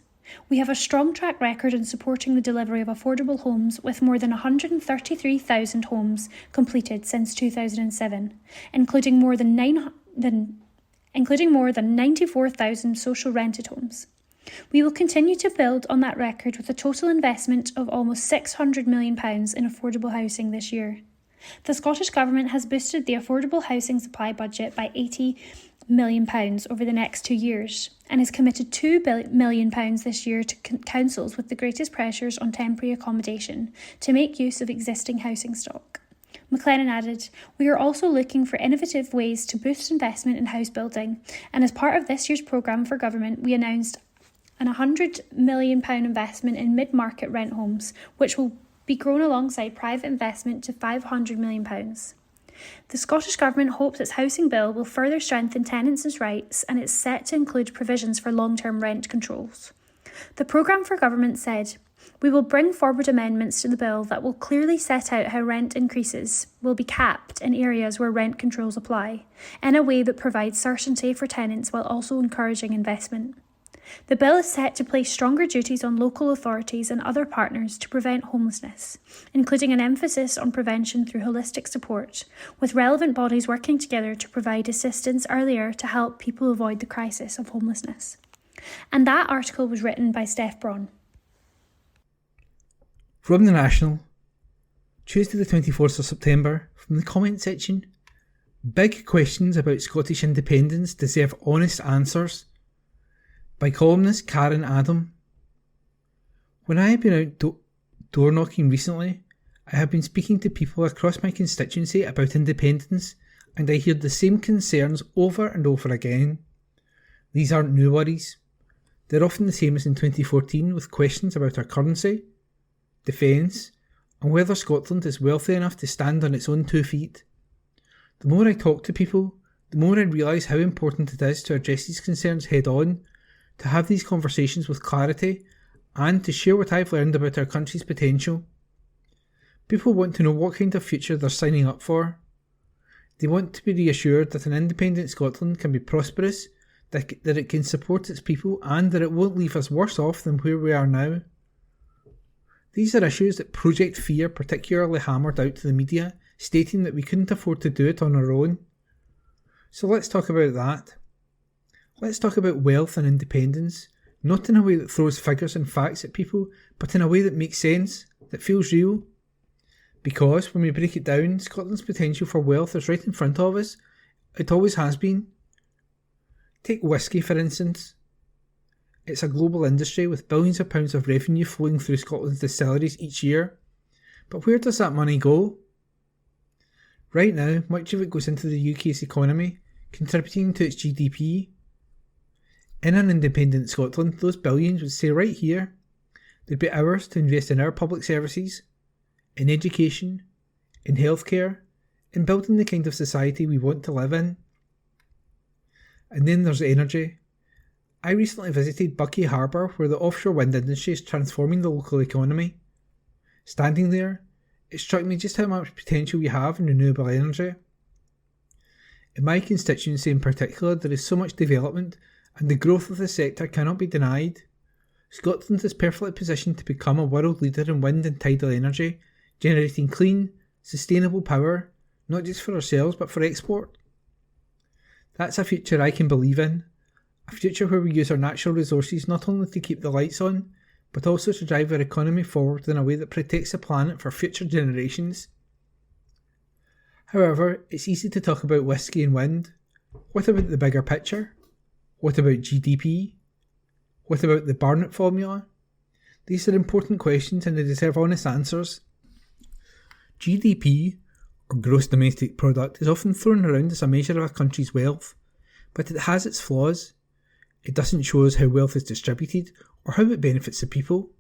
We have a strong track record in supporting the delivery of affordable homes, with more than 133,000 homes completed since 2007, including more than 94,000 social rented homes. We will continue to build on that record with a total investment of almost £600 million in affordable housing this year. The Scottish Government has boosted the affordable housing supply budget by £80 million over the next 2 years and has committed £2 million this year to councils with the greatest pressures on temporary accommodation to make use of existing housing stock. McLennan added, "We are also looking for innovative ways to boost investment in house building, and as part of this year's programme for government, we announced an £100 million investment in mid-market rent homes, which will be grown alongside private investment to £500 million. The Scottish Government hopes its housing bill will further strengthen tenants' rights, and it's set to include provisions for long-term rent controls. The programme for government said, "We will bring forward amendments to the bill that will clearly set out how rent increases will be capped in areas where rent controls apply, in a way that provides certainty for tenants while also encouraging investment. The bill is set to place stronger duties on local authorities and other partners to prevent homelessness, including an emphasis on prevention through holistic support, with relevant bodies working together to provide assistance earlier to help people avoid the crisis of homelessness." And that article was written by Steph Braun. From the National, Tuesday the 24th of September, from the comment section, "Big questions about Scottish independence deserve honest answers," by columnist Karen Adam. When I have been out door knocking recently, I have been speaking to people across my constituency about independence, and I hear the same concerns over and over again. These aren't new worries. They're often the same as in 2014, with questions about our currency, defence, and whether Scotland is wealthy enough to stand on its own 2 feet. The more I talk to people, the more I realise how important it is to address these concerns head on, to have these conversations with clarity, and to share what I've learned about our country's potential. People want to know what kind of future they're signing up for. They want to be reassured that an independent Scotland can be prosperous, that it can support its people, and that it won't leave us worse off than where we are now. These are issues that Project Fear particularly hammered out to the media, stating that we couldn't afford to do it on our own. So let's talk about that. Let's talk about wealth and independence, not in a way that throws figures and facts at people, but in a way that makes sense, that feels real. Because when we break it down, Scotland's potential for wealth is right in front of us. It always has been. Take whisky, for instance. It's a global industry with billions of pounds of revenue flowing through Scotland's distilleries each year. But where does that money go? Right now, much of it goes into the UK's economy, contributing to its GDP. In an independent Scotland, those billions would stay right here. There'd be ours to invest in our public services, in education, in healthcare, in building the kind of society we want to live in. And then there's energy. I recently visited Buckie Harbour, where the offshore wind industry is transforming the local economy. Standing there, it struck me just how much potential we have in renewable energy. In my constituency in particular, there is so much development and the growth of the sector cannot be denied. Scotland is perfectly positioned to become a world leader in wind and tidal energy, generating clean, sustainable power, not just for ourselves but for export. That's a future I can believe in, a future where we use our natural resources not only to keep the lights on, but also to drive our economy forward in a way that protects the planet for future generations. However, it's easy to talk about whisky and wind. What about the bigger picture? What about GDP? What about the Barnett formula? These are important questions and they deserve honest answers. GDP, or Gross Domestic Product, is often thrown around as a measure of a country's wealth, but it has its flaws. It doesn't show us how wealth is distributed or how it benefits the people.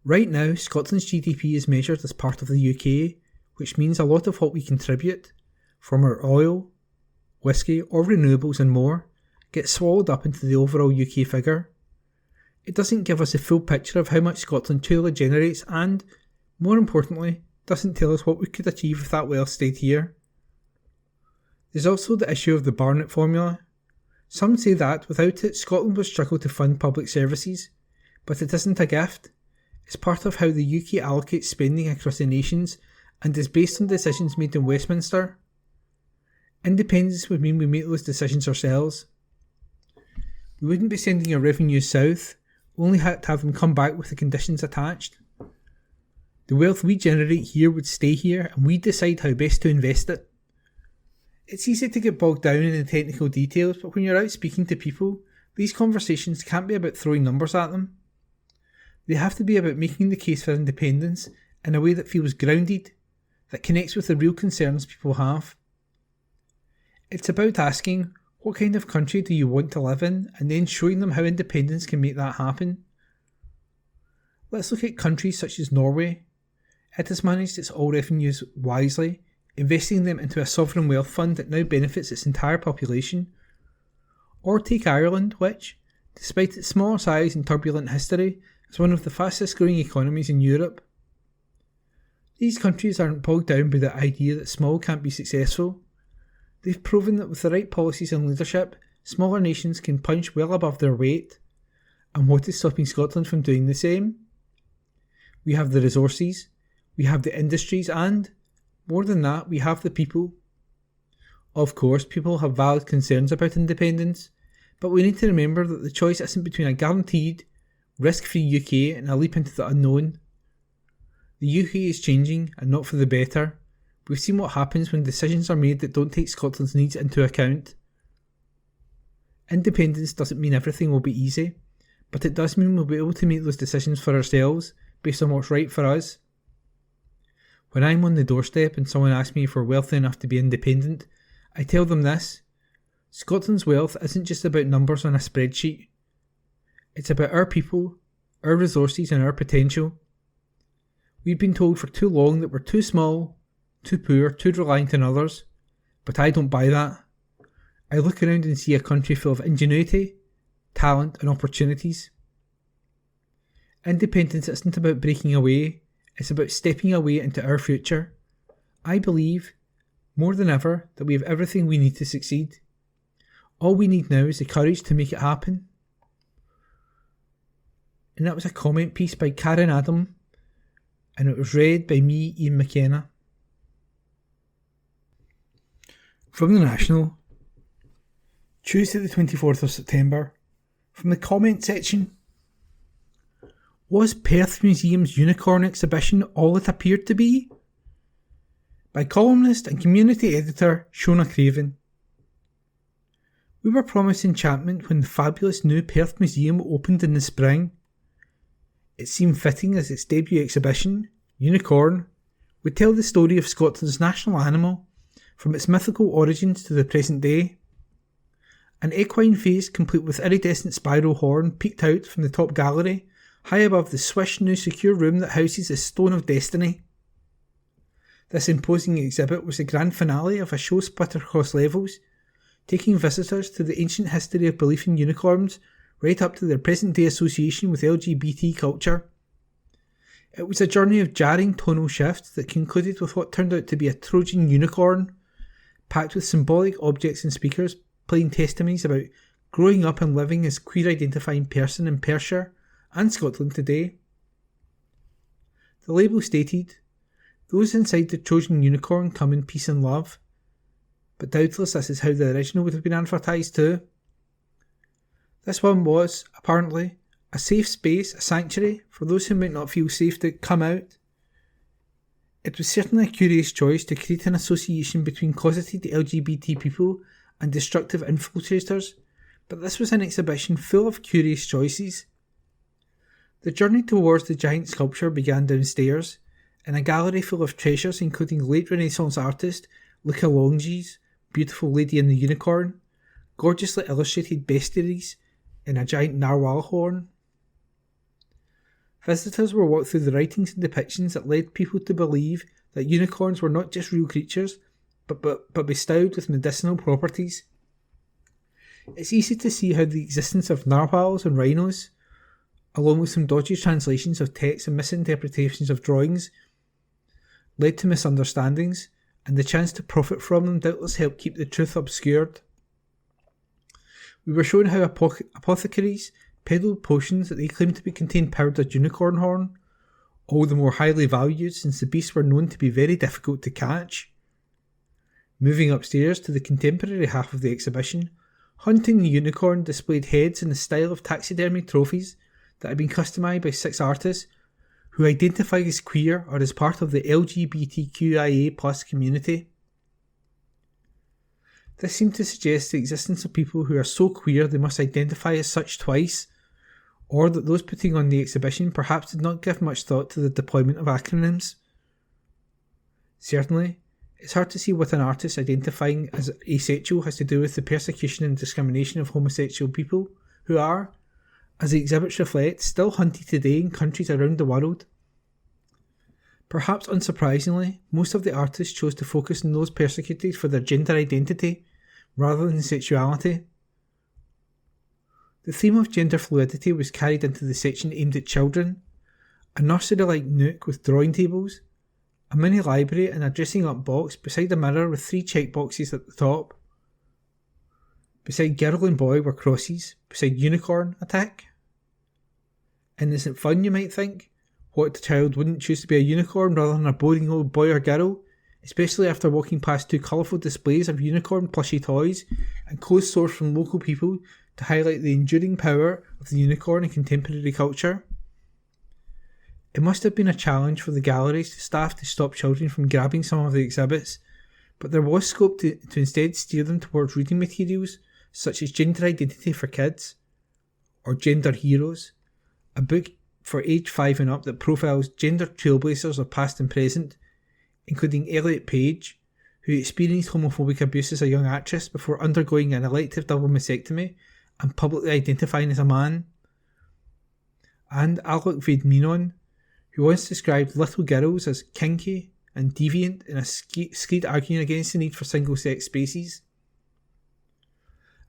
Right now, Scotland's GDP is measured as part of the UK, which means a lot of what we contribute, from our oil, whisky or renewables and more, gets swallowed up into the overall UK figure. It doesn't give us a full picture of how much Scotland truly generates and, more importantly, doesn't tell us what we could achieve if that wealth stayed here. There's also the issue of the Barnett formula. Some say that, without it, Scotland would struggle to fund public services, but it isn't a gift. It's part of how the UK allocates spending across the nations and is based on decisions made in Westminster. Independence would mean we make those decisions ourselves. We wouldn't be sending our revenues south, only had to have them come back with the conditions attached. The wealth we generate here would stay here and we'd decide how best to invest it. It's easy to get bogged down in the technical details, but when you're out speaking to people, these conversations can't be about throwing numbers at them. They have to be about making the case for independence in a way that feels grounded, that connects with the real concerns people have. It's about asking, what kind of country do you want to live in, and then showing them how independence can make that happen. Let's look at countries such as Norway. It has managed its oil revenues wisely, investing them into a sovereign wealth fund that now benefits its entire population. Or take Ireland, which, despite its small size and turbulent history, is one of the fastest growing economies in Europe. These countries aren't bogged down by the idea that small can't be successful. They've proven that with the right policies and leadership, smaller nations can punch well above their weight. And what is stopping Scotland from doing the same? We have the resources, we have the industries and, more than that, we have the people. Of course, people have valid concerns about independence, but we need to remember that the choice isn't between a guaranteed, risk-free UK and a leap into the unknown. The UK is changing, and not for the better. We've seen what happens when decisions are made that don't take Scotland's needs into account. Independence doesn't mean everything will be easy, but it does mean we'll be able to make those decisions for ourselves, based on what's right for us. When I'm on the doorstep and someone asks me if we're wealthy enough to be independent, I tell them this: Scotland's wealth isn't just about numbers on a spreadsheet. It's about our people, our resources and our potential. We've been told for too long that we're too small, too poor, too reliant on others, but I don't buy that. I look around and see a country full of ingenuity, talent and opportunities. Independence isn't about breaking away, it's about stepping away into our future. I believe, more than ever, that we have everything we need to succeed. All we need now is the courage to make it happen. And that was a comment piece by Karen Adam, and it was read by me, Ian McKenna. From the National, Tuesday the 24th of September, from the comment section. Was Perth Museum's unicorn exhibition all it appeared to be? By columnist and community editor Shona Craven. We were promised enchantment when the fabulous new Perth Museum opened in the spring. It seemed fitting as its debut exhibition, Unicorn, would tell the story of Scotland's national animal, from its mythical origins to the present day. An equine face complete with iridescent spiral horn peeked out from the top gallery, high above the swish new secure room that houses the Stone of Destiny. This imposing exhibit was the grand finale of a show split across levels, taking visitors to the ancient history of belief in unicorns right up to their present day association with LGBT culture. It was a journey of jarring tonal shifts that concluded with what turned out to be a Trojan unicorn, packed with symbolic objects and speakers, playing testimonies about growing up and living as queer-identifying person in Perthshire and Scotland today. The label stated, "Those inside the Trojan unicorn come in peace and love," but doubtless this is how the original would have been advertised too. This one was, apparently, a safe space, a sanctuary for those who might not feel safe to come out. It was certainly a curious choice to create an association between closeted LGBT people and destructive infiltrators, but this was an exhibition full of curious choices. The journey towards the giant sculpture began downstairs, in a gallery full of treasures including late Renaissance artist Luca Longi's Beautiful Lady and the Unicorn, gorgeously illustrated bestiaries in a giant narwhal horn. Visitors were walked through the writings and depictions that led people to believe that unicorns were not just real creatures, but bestowed with medicinal properties. It's easy to see how the existence of narwhals and rhinos, along with some dodgy translations of text and misinterpretations of drawings, led to misunderstandings, and the chance to profit from them doubtless helped keep the truth obscured. We were shown how apothecaries peddled potions that they claimed to contain powdered unicorn horn, all the more highly valued since the beasts were known to be very difficult to catch. Moving upstairs to the contemporary half of the exhibition, Hunting the Unicorn displayed heads in the style of taxidermy trophies that had been customised by 6 artists who identify as queer or as part of the LGBTQIA+ community. This seemed to suggest the existence of people who are so queer they must identify as such twice, or that those putting on the exhibition perhaps did not give much thought to the deployment of acronyms. Certainly, it's hard to see what an artist identifying as asexual has to do with the persecution and discrimination of homosexual people who are, as the exhibits reflect, still hunted today in countries around the world. Perhaps unsurprisingly, most of the artists chose to focus on those persecuted for their gender identity rather than sexuality. The theme of gender fluidity was carried into the section aimed at children, a nursery-like nook with drawing tables, a mini library and a dressing-up box beside a mirror with 3 checkboxes at the top. Beside girl and boy were crosses, beside unicorn, a tick. Innocent fun, you might think. What child wouldn't choose to be a unicorn rather than a boring old boy or girl, especially after walking past 2 colourful displays of unicorn plushie toys and clothes sourced from local people to highlight the enduring power of the unicorn in contemporary culture? It must have been a challenge for the gallery's staff to stop children from grabbing some of the exhibits, but there was scope to instead steer them towards reading materials such as Gender Identity for Kids, or Gender Heroes, a book for age 5 and up that profiles gender trailblazers of past and present, including Elliot Page, who experienced homophobic abuse as a young actress before undergoing an elective double mastectomy and publicly identifying as a man, and Alok Vaid-Menon, who once described little girls as kinky and deviant in a screed arguing against the need for single-sex spaces.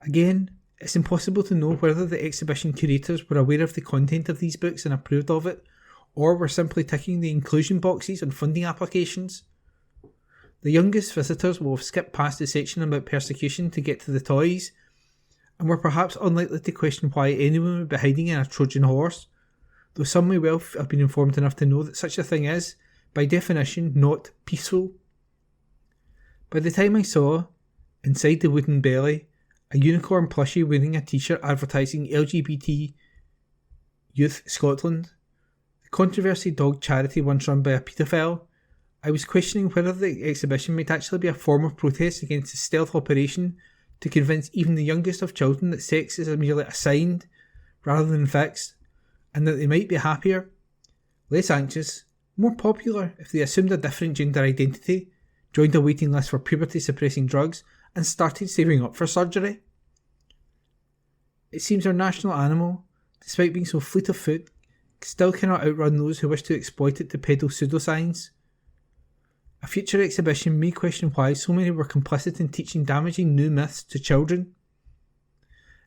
Again, it's impossible to know whether the exhibition curators were aware of the content of these books and approved of it, or were simply ticking the inclusion boxes on funding applications. The youngest visitors will have skipped past the section about persecution to get to the toys, and were perhaps unlikely to question why anyone would be hiding in a Trojan horse, though some may well have been informed enough to know that such a thing is, by definition, not peaceful. By the time I saw, inside the wooden belly, a unicorn plushie wearing a t-shirt advertising LGBT Youth Scotland, the controversy dog charity once run by a paedophile, I was questioning whether the exhibition might actually be a form of protest against a stealth operation to convince even the youngest of children that sex is merely assigned rather than fixed, and that they might be happier, less anxious, more popular if they assumed a different gender identity, joined a waiting list for puberty-suppressing drugs, and started saving up for surgery. It seems our national animal, despite being so fleet of foot, still cannot outrun those who wish to exploit it to peddle pseudoscience. A future exhibition may question why so many were complicit in teaching damaging new myths to children.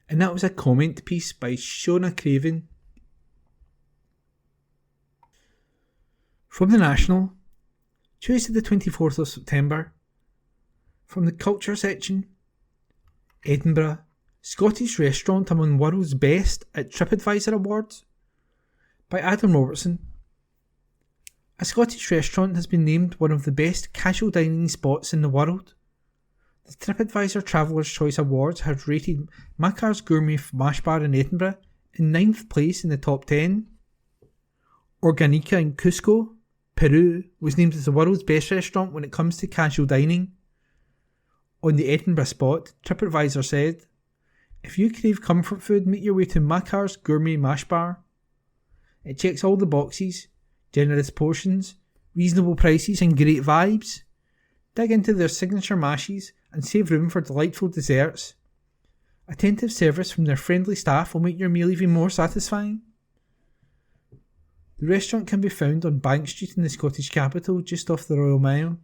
And that was a comment piece by Shona Craven. From the National, Tuesday the 24th of September. From the Culture section, Edinburgh, Scottish restaurant among world's best at TripAdvisor Awards, by Adam Robertson. A Scottish restaurant has been named one of the best casual dining spots in the world. The TripAdvisor Traveller's Choice Awards has rated Makar's Gourmet Mash Bar in Edinburgh in 9th place in the top 10. Organica in Cusco, Peru, was named as the world's best restaurant when it comes to casual dining. On the Edinburgh spot, TripAdvisor said, "If you crave comfort food, make your way to Makar's Gourmet Mash Bar. It checks all the boxes: generous portions, reasonable prices and great vibes. Dig into their signature mashes and save room for delightful desserts. Attentive service from their friendly staff will make your meal even more satisfying." The restaurant can be found on Bank Street in the Scottish capital, just off the Royal Mile.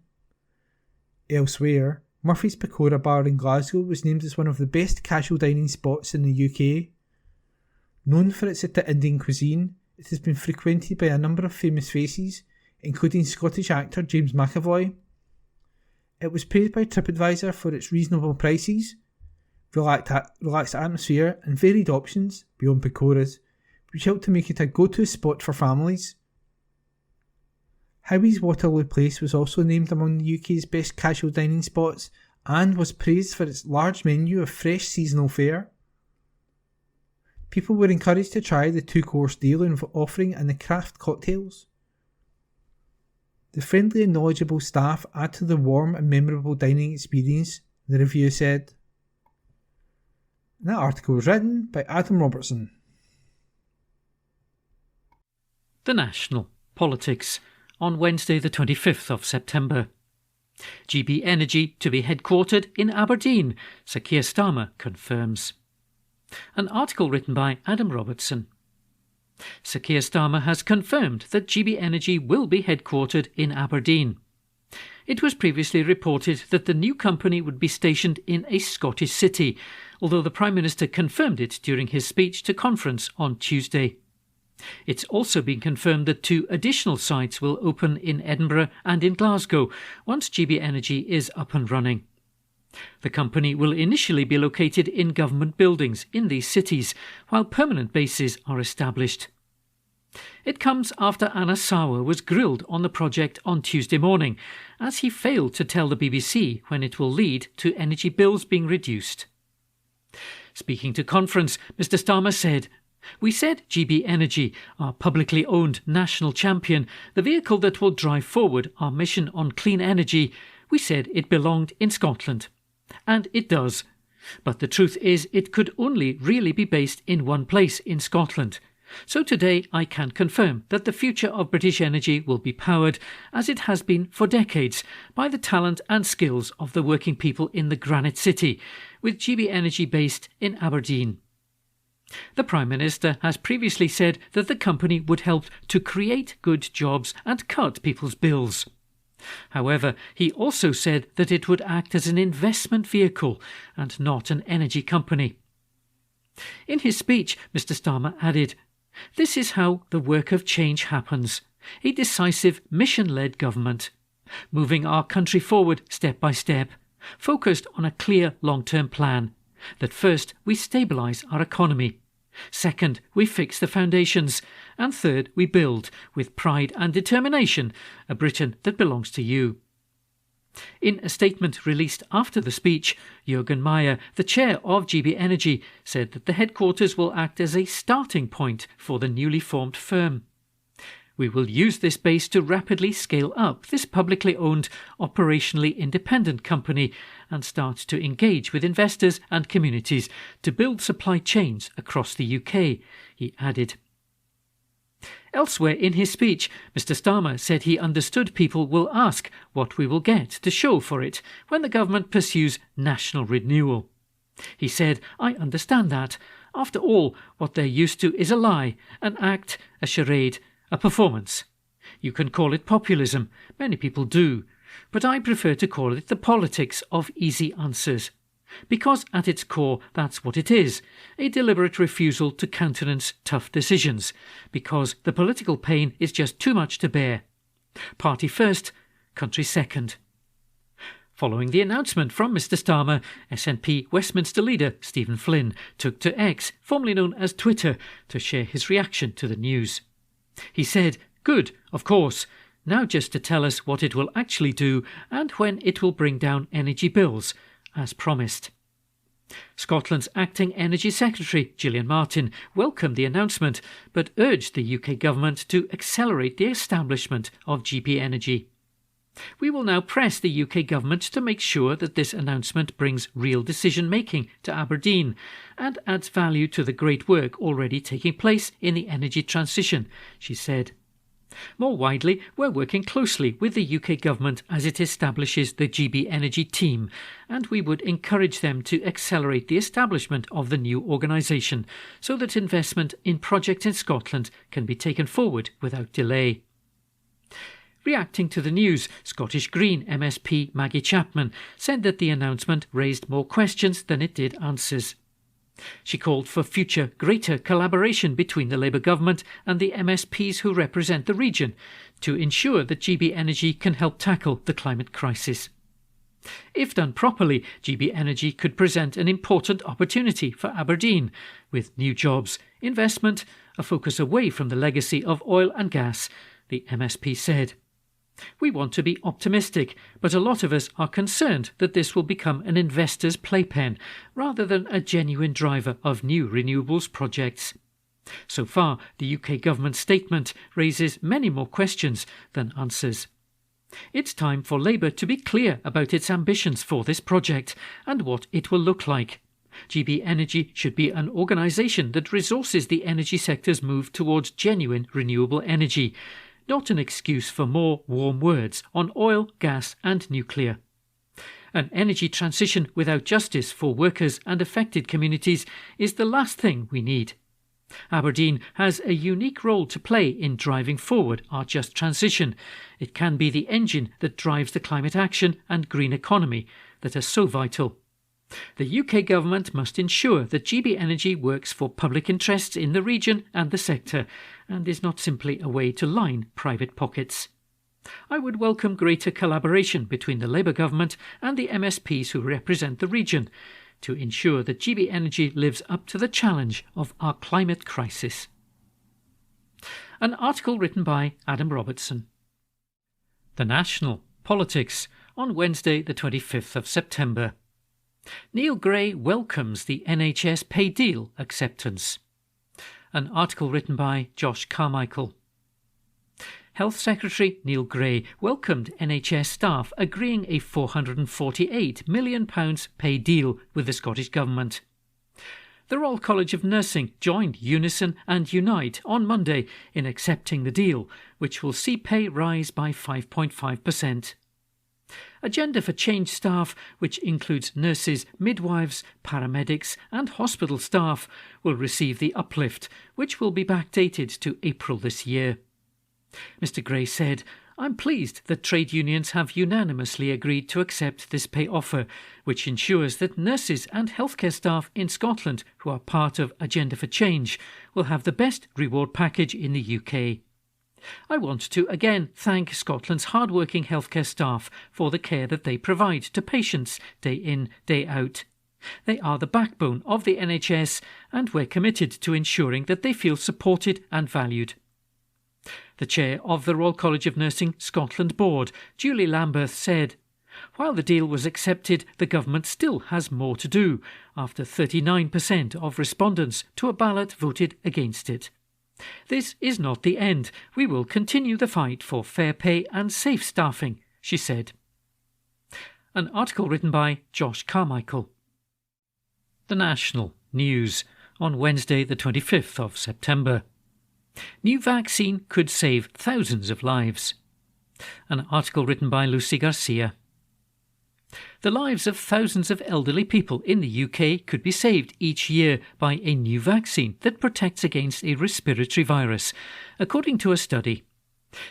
Elsewhere, Murphy's Pakora Bar in Glasgow was named as one of the best casual dining spots in the UK. Known for its Indian cuisine, it has been frequented by a number of famous faces, including Scottish actor James McAvoy. It was praised by TripAdvisor for its reasonable prices, relaxed atmosphere and varied options beyond pakoras, which helped to make it a go-to spot for families. Howie's Waterloo Place was also named among the UK's best casual dining spots and was praised for its large menu of fresh seasonal fare. People were encouraged to try the 2-course deal offering and the craft cocktails. The friendly and knowledgeable staff add to the warm and memorable dining experience, the review said. And that article was written by Adam Robertson. The National Politics on Wednesday the 25th of September. GB Energy to be headquartered in Aberdeen, Sir Keir Starmer confirms. An article written by Adam Robertson. Sir Keir Starmer has confirmed that GB Energy will be headquartered in Aberdeen. It was previously reported that the new company would be stationed in a Scottish city, although the Prime Minister confirmed it during his speech to conference on Tuesday. It's also been confirmed that 2 additional sites will open in Edinburgh and in Glasgow once GB Energy is up and running. The company will initially be located in government buildings in these cities, while permanent bases are established. It comes after Anna Sauer was grilled on the project on Tuesday morning, as he failed to tell the BBC when it will lead to energy bills being reduced. Speaking to conference, Mr Starmer said, "We said GB Energy, our publicly owned national champion, the vehicle that will drive forward our mission on clean energy, we said it belonged in Scotland. And it does. But the truth is it could only really be based in one place in Scotland. So today I can confirm that the future of British energy will be powered, as it has been for decades, by the talent and skills of the working people in the Granite City, with GB Energy based in Aberdeen." The Prime Minister has previously said that the company would help to create good jobs and cut people's bills. However, he also said that it would act as an investment vehicle and not an energy company. In his speech, Mr Starmer added, "This is how the work of change happens, a decisive mission-led government, moving our country forward step by step, focused on a clear long-term plan, that first we stabilise our economy, second we fix the foundations, and third we build, with pride and determination, a Britain that belongs to you." In a statement released after the speech, Jürgen Meyer, the chair of GB Energy, said that the headquarters will act as a starting point for the newly formed firm. "We will use this base to rapidly scale up this publicly owned, operationally independent company and start to engage with investors and communities to build supply chains across the UK," he added. Elsewhere in his speech, Mr Starmer said he understood people will ask what we will get to show for it when the government pursues national renewal. He said, "I understand that. After all, what they're used to is a lie, an act, a charade, a performance. You can call it populism, many people do, but I prefer to call it the politics of easy answers. Because at its core that's what it is, a deliberate refusal to countenance tough decisions, because the political pain is just too much to bear. Party first, country second. Following the announcement from Mr Starmer, SNP Westminster leader Stephen Flynn took to X, formerly known as Twitter, to share his reaction to the news. He said, "Good, of course. Now just to tell us what it will actually do and when it will bring down energy bills, as promised." Scotland's acting Energy Secretary, Gillian Martin, welcomed the announcement but urged the UK government to accelerate the establishment of GB Energy. "We will now press the UK government to make sure that this announcement brings real decision-making to Aberdeen and adds value to the great work already taking place in the energy transition," she said. More widely, we're working closely with the UK government as it establishes the GB Energy team, and we would encourage them to accelerate the establishment of the new organisation so that investment in projects in Scotland can be taken forward without delay. Reacting to the news, Scottish Green MSP Maggie Chapman said that the announcement raised more questions than it did answers. She called for future greater collaboration between the Labour government and the MSPs who represent the region to ensure that GB Energy can help tackle the climate crisis. If done properly, GB Energy could present an important opportunity for Aberdeen, with new jobs, investment, a focus away from the legacy of oil and gas, the MSP said. "We want to be optimistic, but a lot of us are concerned that this will become an investor's playpen rather than a genuine driver of new renewables projects." So far, the UK government statement raises many more questions than answers. It's time for Labour to be clear about its ambitions for this project and what it will look like. GB Energy should be an organisation that resources the energy sector's move towards genuine renewable energy, not an excuse for more warm words on oil, gas and nuclear. An energy transition without justice for workers and affected communities is the last thing we need. Aberdeen has a unique role to play in driving forward our just transition. It can be the engine that drives the climate action and green economy that are so vital. The UK government must ensure that GB Energy works for public interests in the region and the sector, and is not simply a way to line private pockets. I would welcome greater collaboration between the Labour government and the MSPs who represent the region to ensure that GB Energy lives up to the challenge of our climate crisis. An article written by Adam Robertson. The National Politics on Wednesday the 25th of September. Neil Gray welcomes the NHS pay deal acceptance. An article written by Josh Carmichael. Health Secretary Neil Gray welcomed NHS staff agreeing a £448 million pay deal with the Scottish Government. The Royal College of Nursing joined Unison and Unite on Monday in accepting the deal, which will see pay rise by 5.5%. Agenda for Change staff, which includes nurses, midwives, paramedics and hospital staff, will receive the uplift, which will be backdated to April this year. Mr Gray said, "I'm pleased that trade unions have unanimously agreed to accept this pay offer, which ensures that nurses and healthcare staff in Scotland who are part of Agenda for Change will have the best reward package in the UK. I want to again thank Scotland's hard-working healthcare staff for the care that they provide to patients day in, day out. They are the backbone of the NHS and we're committed to ensuring that they feel supported and valued." The chair of the Royal College of Nursing Scotland Board, Julie Lambeth, said, "While the deal was accepted, the government still has more to do, after 39% of respondents to a ballot voted against it. This is not the end. We will continue the fight for fair pay and safe staffing," she said. An article written by Josh Carmichael. The National News on Wednesday the 25th of September. New vaccine could save thousands of lives. An article written by Lucy Garcia. The lives of thousands of elderly people in the UK could be saved each year by a new vaccine that protects against a respiratory virus, according to a study.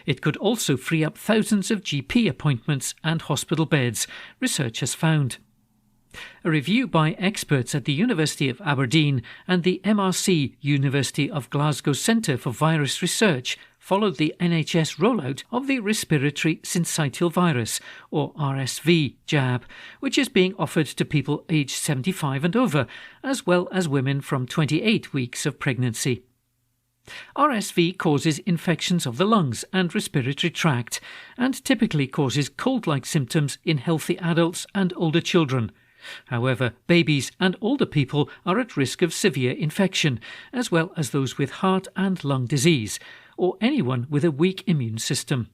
It could also free up thousands of GP appointments and hospital beds, research has found. A review by experts at the University of Aberdeen and the MRC University of Glasgow Centre for Virus Research followed the NHS rollout of the respiratory syncytial virus, or RSV, jab, which is being offered to people aged 75 and over, as well as women from 28 weeks of pregnancy. RSV causes infections of the lungs and respiratory tract, and typically causes cold-like symptoms in healthy adults and older children. However, babies and older people are at risk of severe infection, as well as those with heart and lung disease, or anyone with a weak immune system.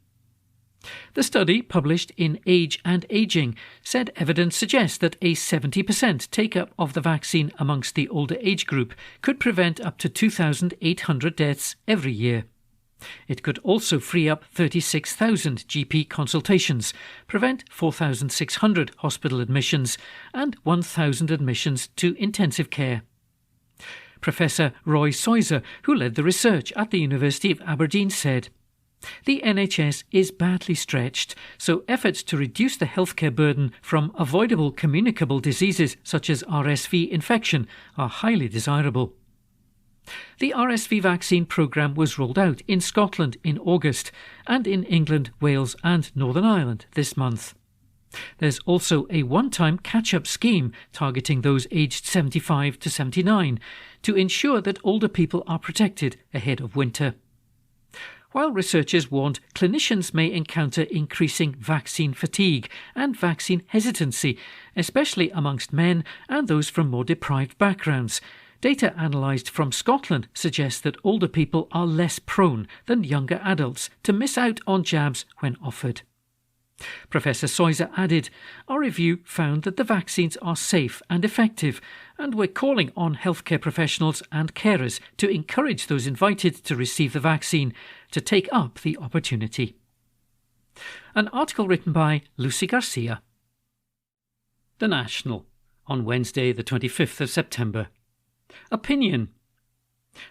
The study, published in Age and Aging, said evidence suggests that a 70% take-up of the vaccine amongst the older age group could prevent up to 2,800 deaths every year. It could also free up 36,000 GP consultations, prevent 4,600 hospital admissions and 1,000 admissions to intensive care. Professor Roy Soiser, who led the research at the University of Aberdeen, said, "The NHS is badly stretched, so efforts to reduce the healthcare burden from avoidable communicable diseases such as RSV infection are highly desirable." The RSV vaccine programme was rolled out in Scotland in August and in England, Wales and Northern Ireland this month. There's also a one-time catch-up scheme targeting those aged 75 to 79 to ensure that older people are protected ahead of winter. While researchers warned clinicians may encounter increasing vaccine fatigue and vaccine hesitancy, especially amongst men and those from more deprived backgrounds, data analysed from Scotland suggests that older people are less prone than younger adults to miss out on jabs when offered. Professor Soiser added, "Our review found that the vaccines are safe and effective, and we're calling on healthcare professionals and carers to encourage those invited to receive the vaccine to take up the opportunity." An article written by Lucy Garcia. The National, on Wednesday the 25th of September. Opinion.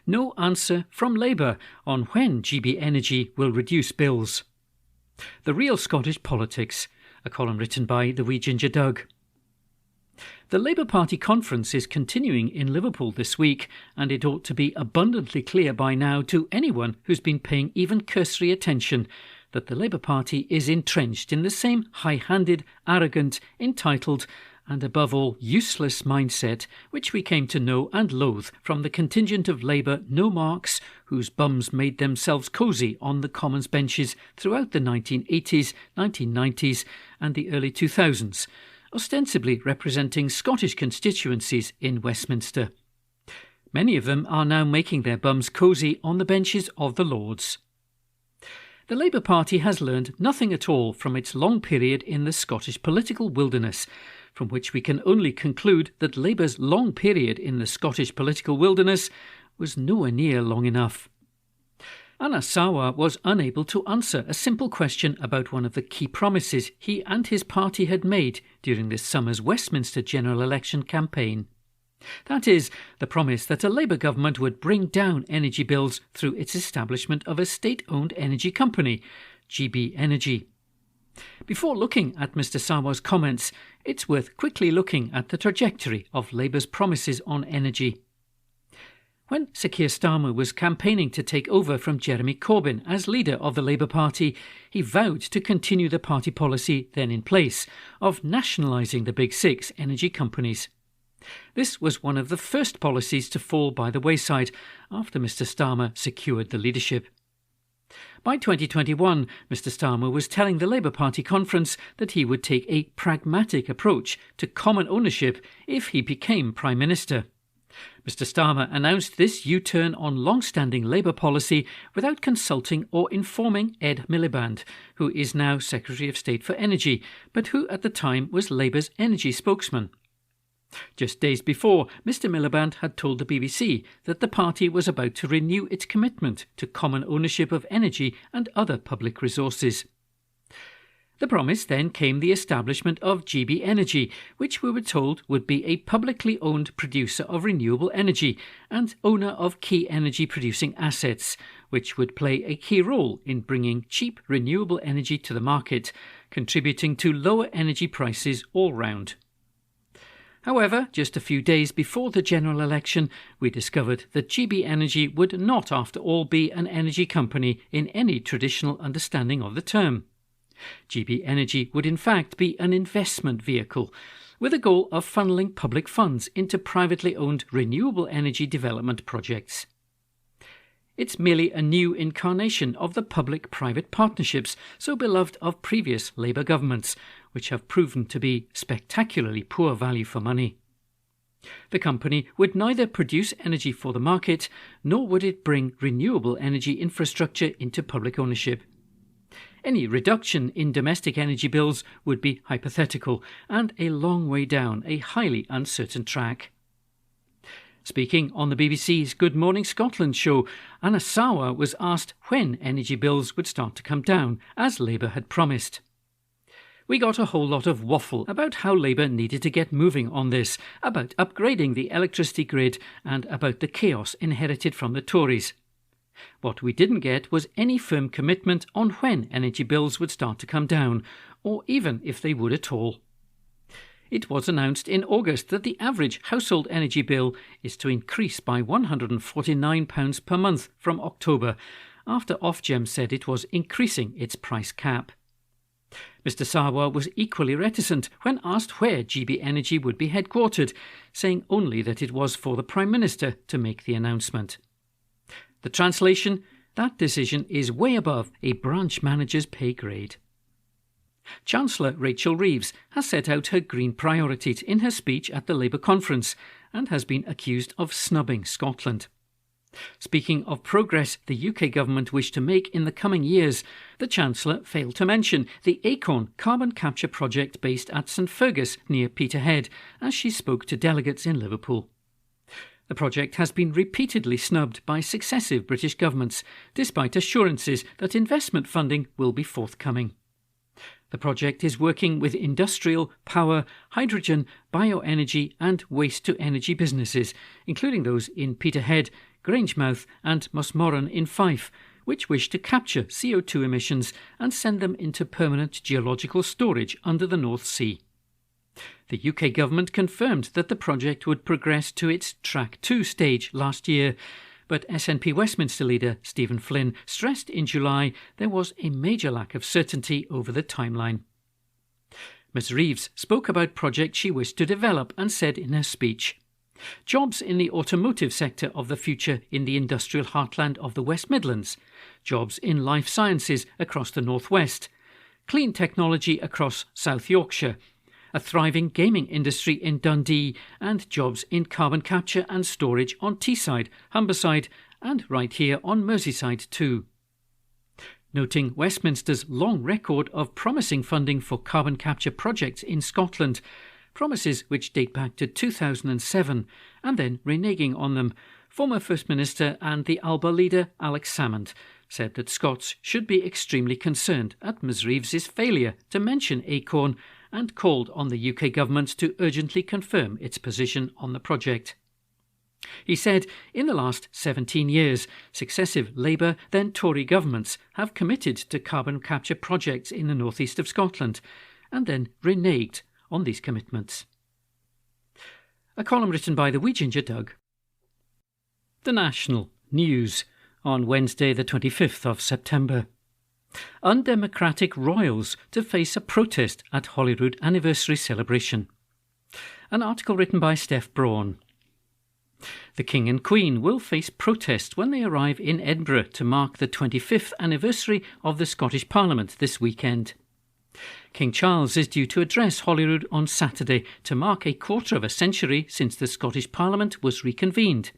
No answer from Labour on when GB Energy will reduce bills. The Real Scottish Politics, a column written by the Wee Ginger Doug. The Labour Party conference is continuing in Liverpool this week, and it ought to be abundantly clear by now to anyone who's been paying even cursory attention that the Labour Party is entrenched in the same high-handed, arrogant, entitled and above all useless mindset which we came to know and loathe from the contingent of Labour no-marks whose bums made themselves cosy on the Commons benches throughout the 1980s, 1990s and the early 2000s, ostensibly representing Scottish constituencies in Westminster. Many of them are now making their bums cosy on the benches of the Lords. The Labour Party has learned nothing at all from its long period in the Scottish political wilderness, from which we can only conclude that Labour's long period in the Scottish political wilderness was nowhere near long enough. Anas Sarwar was unable to answer a simple question about one of the key promises he and his party had made during this summer's Westminster general election campaign. That is, the promise that a Labour government would bring down energy bills through its establishment of a state-owned energy company, GB Energy. Before looking at Mr Sarwar's comments, it's worth quickly looking at the trajectory of Labour's promises on energy. When Sir Keir Starmer was campaigning to take over from Jeremy Corbyn as leader of the Labour Party, he vowed to continue the party policy then in place of nationalising the Big Six energy companies. This was one of the first policies to fall by the wayside after Mr Starmer secured the leadership. By 2021, Mr Starmer was telling the Labour Party conference that he would take a pragmatic approach to common ownership if he became Prime Minister. Mr Starmer announced this U-turn on long-standing Labour policy without consulting or informing Ed Miliband, who is now Secretary of State for Energy, but who at the time was Labour's energy spokesman. Just days before, Mr Miliband had told the BBC that the party was about to renew its commitment to common ownership of energy and other public resources. The promise then came the establishment of GB Energy, which we were told would be a publicly owned producer of renewable energy and owner of key energy-producing assets, which would play a key role in bringing cheap renewable energy to the market, contributing to lower energy prices all round. However, just a few days before the general election, we discovered that GB Energy would not, after all, be an energy company in any traditional understanding of the term. GB Energy would in fact be an investment vehicle, with a goal of funneling public funds into privately owned renewable energy development projects. It's merely a new incarnation of the public-private partnerships so beloved of previous Labour governments, which have proven to be spectacularly poor value for money. The company would neither produce energy for the market, nor would it bring renewable energy infrastructure into public ownership. Any reduction in domestic energy bills would be hypothetical and a long way down a highly uncertain track. Speaking on the BBC's Good Morning Scotland show, Anna Sawa was asked when energy bills would start to come down, as Labour had promised. We got a whole lot of waffle about how Labour needed to get moving on this, about upgrading the electricity grid and about the chaos inherited from the Tories. What we didn't get was any firm commitment on when energy bills would start to come down, or even if they would at all. It was announced in August that the average household energy bill is to increase by £149 per month from October, after Ofgem said it was increasing its price cap. Mr Sawa was equally reticent when asked where GB Energy would be headquartered, saying only that it was for the Prime Minister to make the announcement. The translation: that decision is way above a branch manager's pay grade. Chancellor Rachel Reeves has set out her green priorities in her speech at the Labour conference and has been accused of snubbing Scotland. Speaking of progress the UK government wished to make in the coming years, the Chancellor failed to mention the Acorn carbon capture project based at St Fergus near Peterhead as she spoke to delegates in Liverpool. The project has been repeatedly snubbed by successive British governments, despite assurances that investment funding will be forthcoming. The project is working with industrial, power, hydrogen, bioenergy and waste-to-energy businesses, including those in Peterhead, Grangemouth and Mossmoran in Fife, which wish to capture CO2 emissions and send them into permanent geological storage under the North Sea. The UK government confirmed that the project would progress to its Track 2 stage last year, but SNP Westminster leader Stephen Flynn stressed in July there was a major lack of certainty over the timeline. Ms Reeves spoke about projects she wished to develop and said in her speech, "Jobs in the automotive sector of the future in the industrial heartland of the West Midlands, jobs in life sciences across the North West, clean technology across South Yorkshire, a thriving gaming industry in Dundee, and jobs in carbon capture and storage on Teesside, Humberside, and right here on Merseyside too." Noting Westminster's long record of promising funding for carbon capture projects in Scotland, promises which date back to 2007, and then reneging on them, former First Minister and the Alba leader Alex Salmond said that Scots should be extremely concerned at Ms Reeves's failure to mention Acorn and called on the UK government to urgently confirm its position on the project. He said, in the last 17 years, successive Labour, then Tory governments have committed to carbon capture projects in the northeast of Scotland and then reneged on these commitments. A column written by the Wee Ginger Doug. The National News on Wednesday the 25th of September. Undemocratic royals to face a protest at Holyrood anniversary celebration. An article written by Steph Braun. The King and Queen will face protest when they arrive in Edinburgh to mark the 25th anniversary of the Scottish Parliament this weekend. King Charles is due to address Holyrood on Saturday to mark a quarter of a century since the Scottish Parliament was reconvened.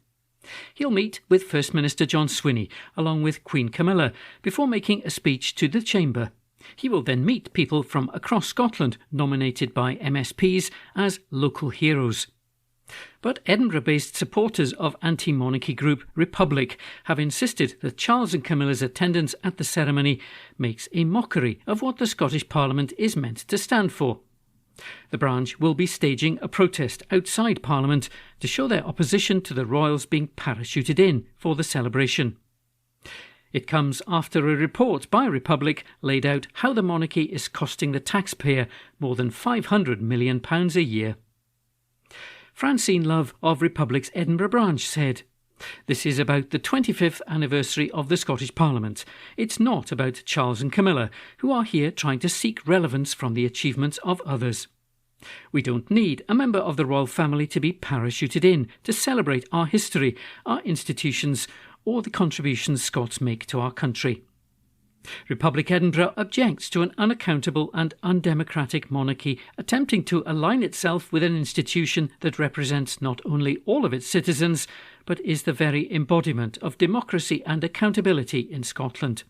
He'll meet with First Minister John Swinney along with Queen Camilla before making a speech to the Chamber. He will then meet people from across Scotland nominated by MSPs as local heroes. But Edinburgh-based supporters of anti-monarchy group Republic have insisted that Charles and Camilla's attendance at the ceremony makes a mockery of what the Scottish Parliament is meant to stand for. The branch will be staging a protest outside Parliament to show their opposition to the royals being parachuted in for the celebration. It comes after a report by Republic laid out how the monarchy is costing the taxpayer more than £500 million a year. Francine Love of Republic's Edinburgh branch said, "This is about the 25th anniversary of the Scottish Parliament. It's not about Charles and Camilla, who are here trying to seek relevance from the achievements of others. We don't need a member of the royal family to be parachuted in to celebrate our history, our institutions, or the contributions Scots make to our country." Republic Edinburgh objects to an unaccountable and undemocratic monarchy attempting to align itself with an institution that represents not only all of its citizens, but is the very embodiment of democracy and accountability in Scotland.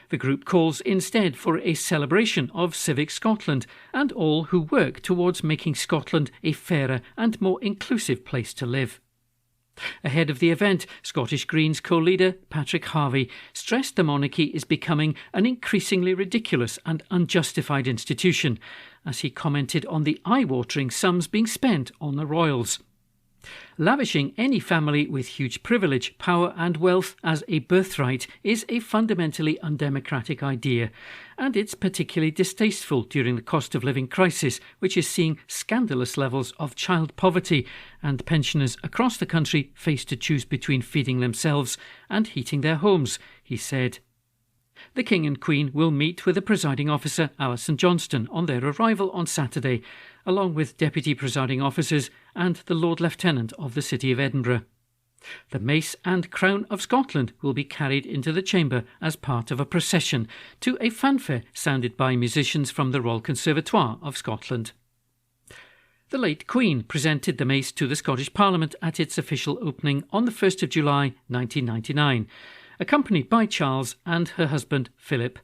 The group calls instead for a celebration of Civic Scotland and all who work towards making Scotland a fairer and more inclusive place to live. Ahead of the event, Scottish Greens co-leader Patrick Harvie stressed the monarchy is becoming an increasingly ridiculous and unjustified institution, as he commented on the eye-watering sums being spent on the royals. Lavishing any family with huge privilege, power and wealth as a birthright is a fundamentally undemocratic idea, and it's particularly distasteful during the cost of living crisis, which is seeing scandalous levels of child poverty and pensioners across the country face to choose between feeding themselves and heating their homes, he said. The King and Queen will meet with the presiding officer Alison Johnston on their arrival on Saturday, along with deputy presiding officers and the Lord Lieutenant of the City of Edinburgh. The mace and crown of Scotland will be carried into the chamber as part of a procession to a fanfare sounded by musicians from the Royal Conservatoire of Scotland. The late Queen presented the mace to the Scottish Parliament at its official opening on the 1st of July 1999, accompanied by Charles and her husband Philip.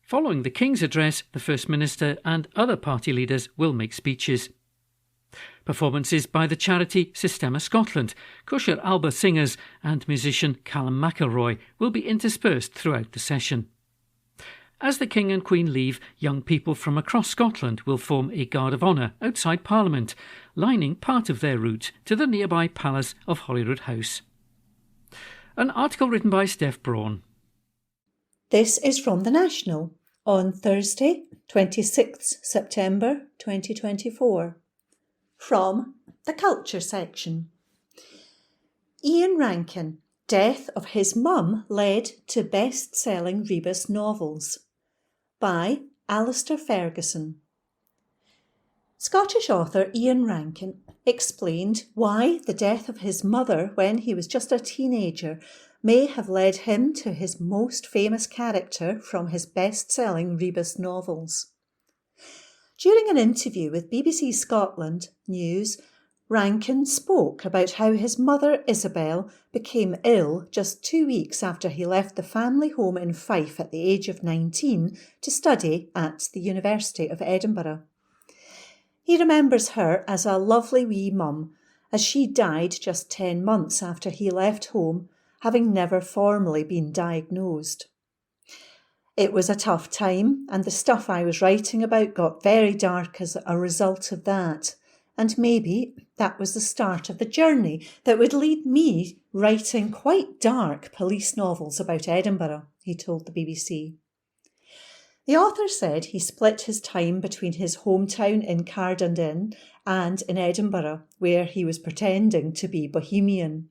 Following the King's address, the First Minister and other party leaders will make speeches. Performances by the charity Systema Scotland, Kosher Alba singers and musician Callum McElroy will be interspersed throughout the session. As the King and Queen leave, young people from across Scotland will form a guard of honour outside Parliament, lining part of their route to the nearby Palace of Holyrood House. An article written by Steph Braun. This is from The National on Thursday, 26th September 2024. From the Culture section. Ian Rankin, death of his mum led to best-selling rebus novels. By Alistair Ferguson. Scottish author Ian Rankin explained why the death of his mother when he was just a teenager may have led him to his most famous character from his best-selling rebus novels. During an interview with BBC Scotland News, Rankin spoke about how his mother Isabel became ill just 2 weeks after he left the family home in Fife at the age of 19 to study at the University of Edinburgh. He remembers her as a lovely wee mum, as she died just 10 months after he left home, having never formally been diagnosed. It was a tough time, and the stuff I was writing about got very dark as a result of that, and maybe that was the start of the journey that would lead me writing quite dark police novels about Edinburgh, he told the BBC. The author said he split his time between his hometown in Cardendon and in Edinburgh, where he was pretending to be bohemian.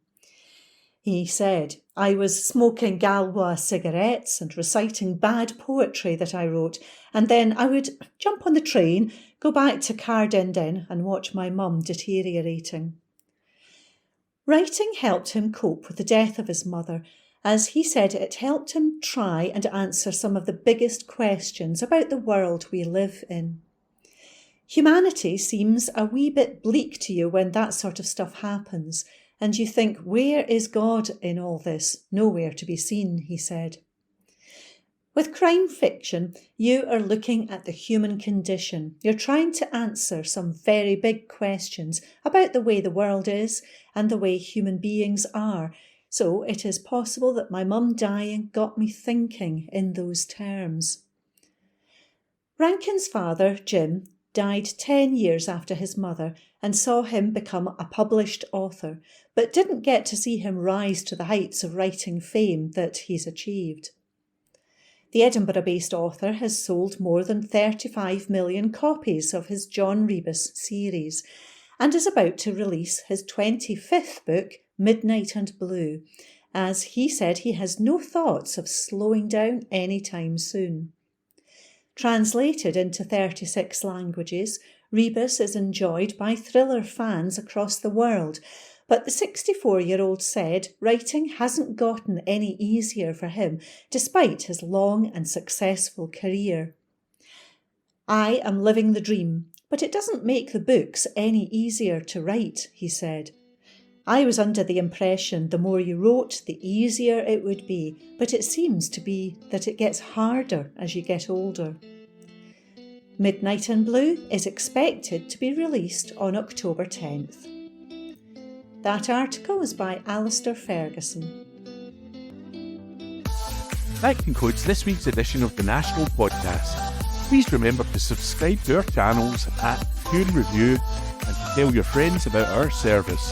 He said, "I was smoking Galois cigarettes and reciting bad poetry that I wrote, and then I would jump on the train, go back to Cardendon and watch my mum deteriorating." Writing helped him cope with the death of his mother, as he said it helped him try and answer some of the biggest questions about the world we live in. Humanity seems a wee bit bleak to you when that sort of stuff happens, and you think, where is God in all this? Nowhere to be seen, he said. With crime fiction, you are looking at the human condition. You're trying to answer some very big questions about the way the world is and the way human beings are. So it is possible that my mum dying got me thinking in those terms. Rankin's father, Jim, died 10 years after his mother and saw him become a published author, but didn't get to see him rise to the heights of writing fame that he's achieved. The Edinburgh-based author has sold more than 35 million copies of his John Rebus series, and is about to release his 25th book, Midnight and Blue, as he said he has no thoughts of slowing down anytime soon. Translated into 36 languages, Rebus is enjoyed by thriller fans across the world, but the 64-year-old said writing hasn't gotten any easier for him despite his long and successful career. "I am living the dream, but it doesn't make the books any easier to write," he said. "I was under the impression the more you wrote, the easier it would be, but it seems to be that it gets harder as you get older." Midnight and Blue is expected to be released on October 10th. That article is by Alistair Ferguson. That concludes this week's edition of the National Podcast. Please remember to subscribe to our channels at Pure Review and to tell your friends about our service.